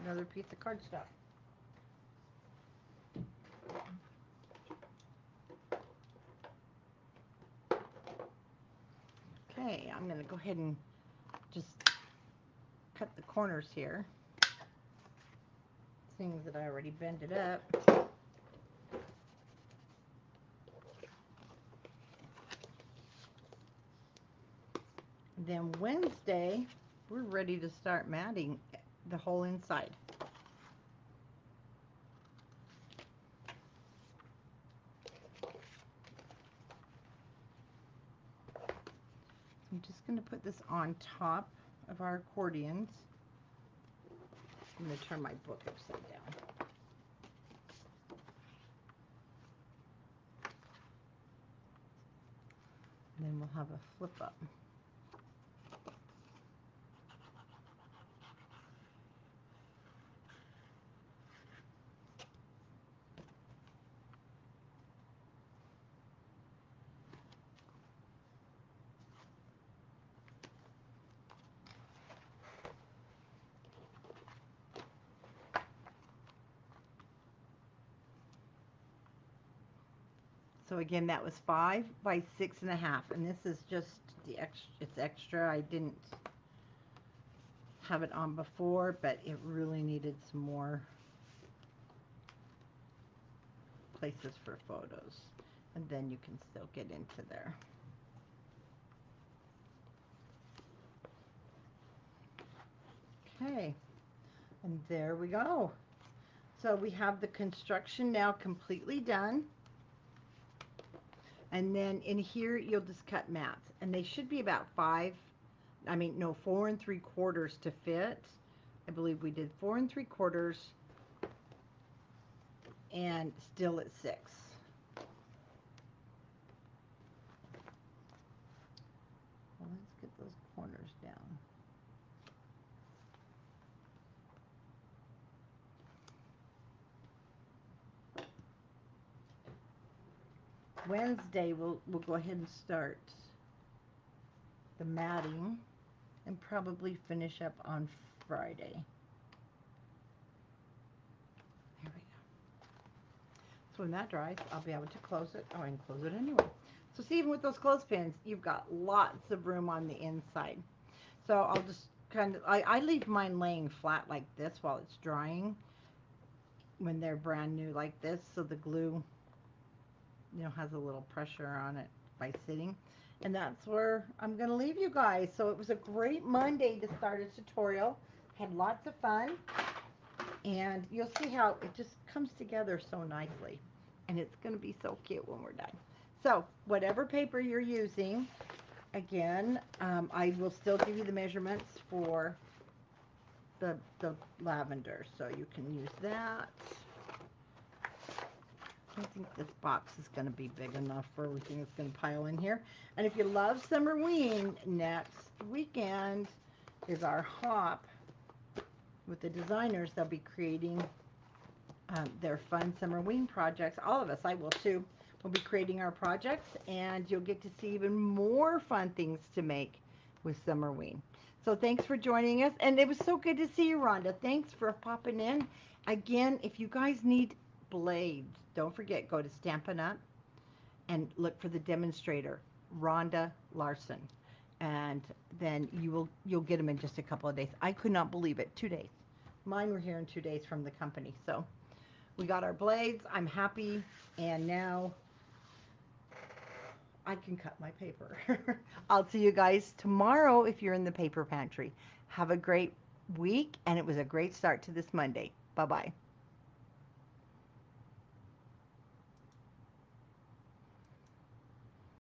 Another piece of cardstock. Okay, I'm going to go ahead and just cut the corners here, seeing that I already bent it up. Then Wednesday, we're ready to start matting the whole inside. I'm just going to put this on top of our accordions. I'm going to turn my book upside down. And then we'll have a flip up. So again, that was 5 by 6.5, and this is just the extra. It's extra. I didn't have it on before, but it really needed some more places for photos, and then you can still get into there. Okay, and there we go. So we have the construction now completely done. And then in here, you'll just cut mats. And they should be about 4 3/4 to fit. I believe we did 4 3/4 and still at 6. Well, let's get those corners down. Wednesday, we'll go ahead and start the matting and probably finish up on Friday. There we go. So when that dries, I'll be able to close it. Oh, I can close it anyway. So see, even with those clothespins, you've got lots of room on the inside. So I'll just kind of, I leave mine laying flat like this while it's drying when they're brand new like this, so the glue, has a little pressure on it by sitting. And that's where I'm going to leave you guys. So it was a great Monday to start a tutorial. Had lots of fun. And you'll see how it just comes together so nicely. And it's going to be so cute when we're done. So whatever paper you're using, again, I will still give you the measurements for the lavender. So you can use that. I think this box is going to be big enough for everything that's going to pile in here. And if you love Summerween, next weekend is our hop with the designers. They'll be creating their fun Summerween projects. All of us, I will too, will be creating our projects, and you'll get to see even more fun things to make with Summerween. So thanks for joining us, and it was so good to see you, Rhonda. Thanks for popping in. Again, if you guys need blades, don't forget, go to Stampin' Up! And look for the demonstrator, Rhonda Larson. And then you'll get them in just a couple of days. I could not believe it. 2 days. Mine were here in 2 days from the company. So we got our blades. I'm happy. And now I can cut my paper. I'll see you guys tomorrow if you're in the paper pantry. Have a great week, and it was a great start to this Monday. Bye-bye.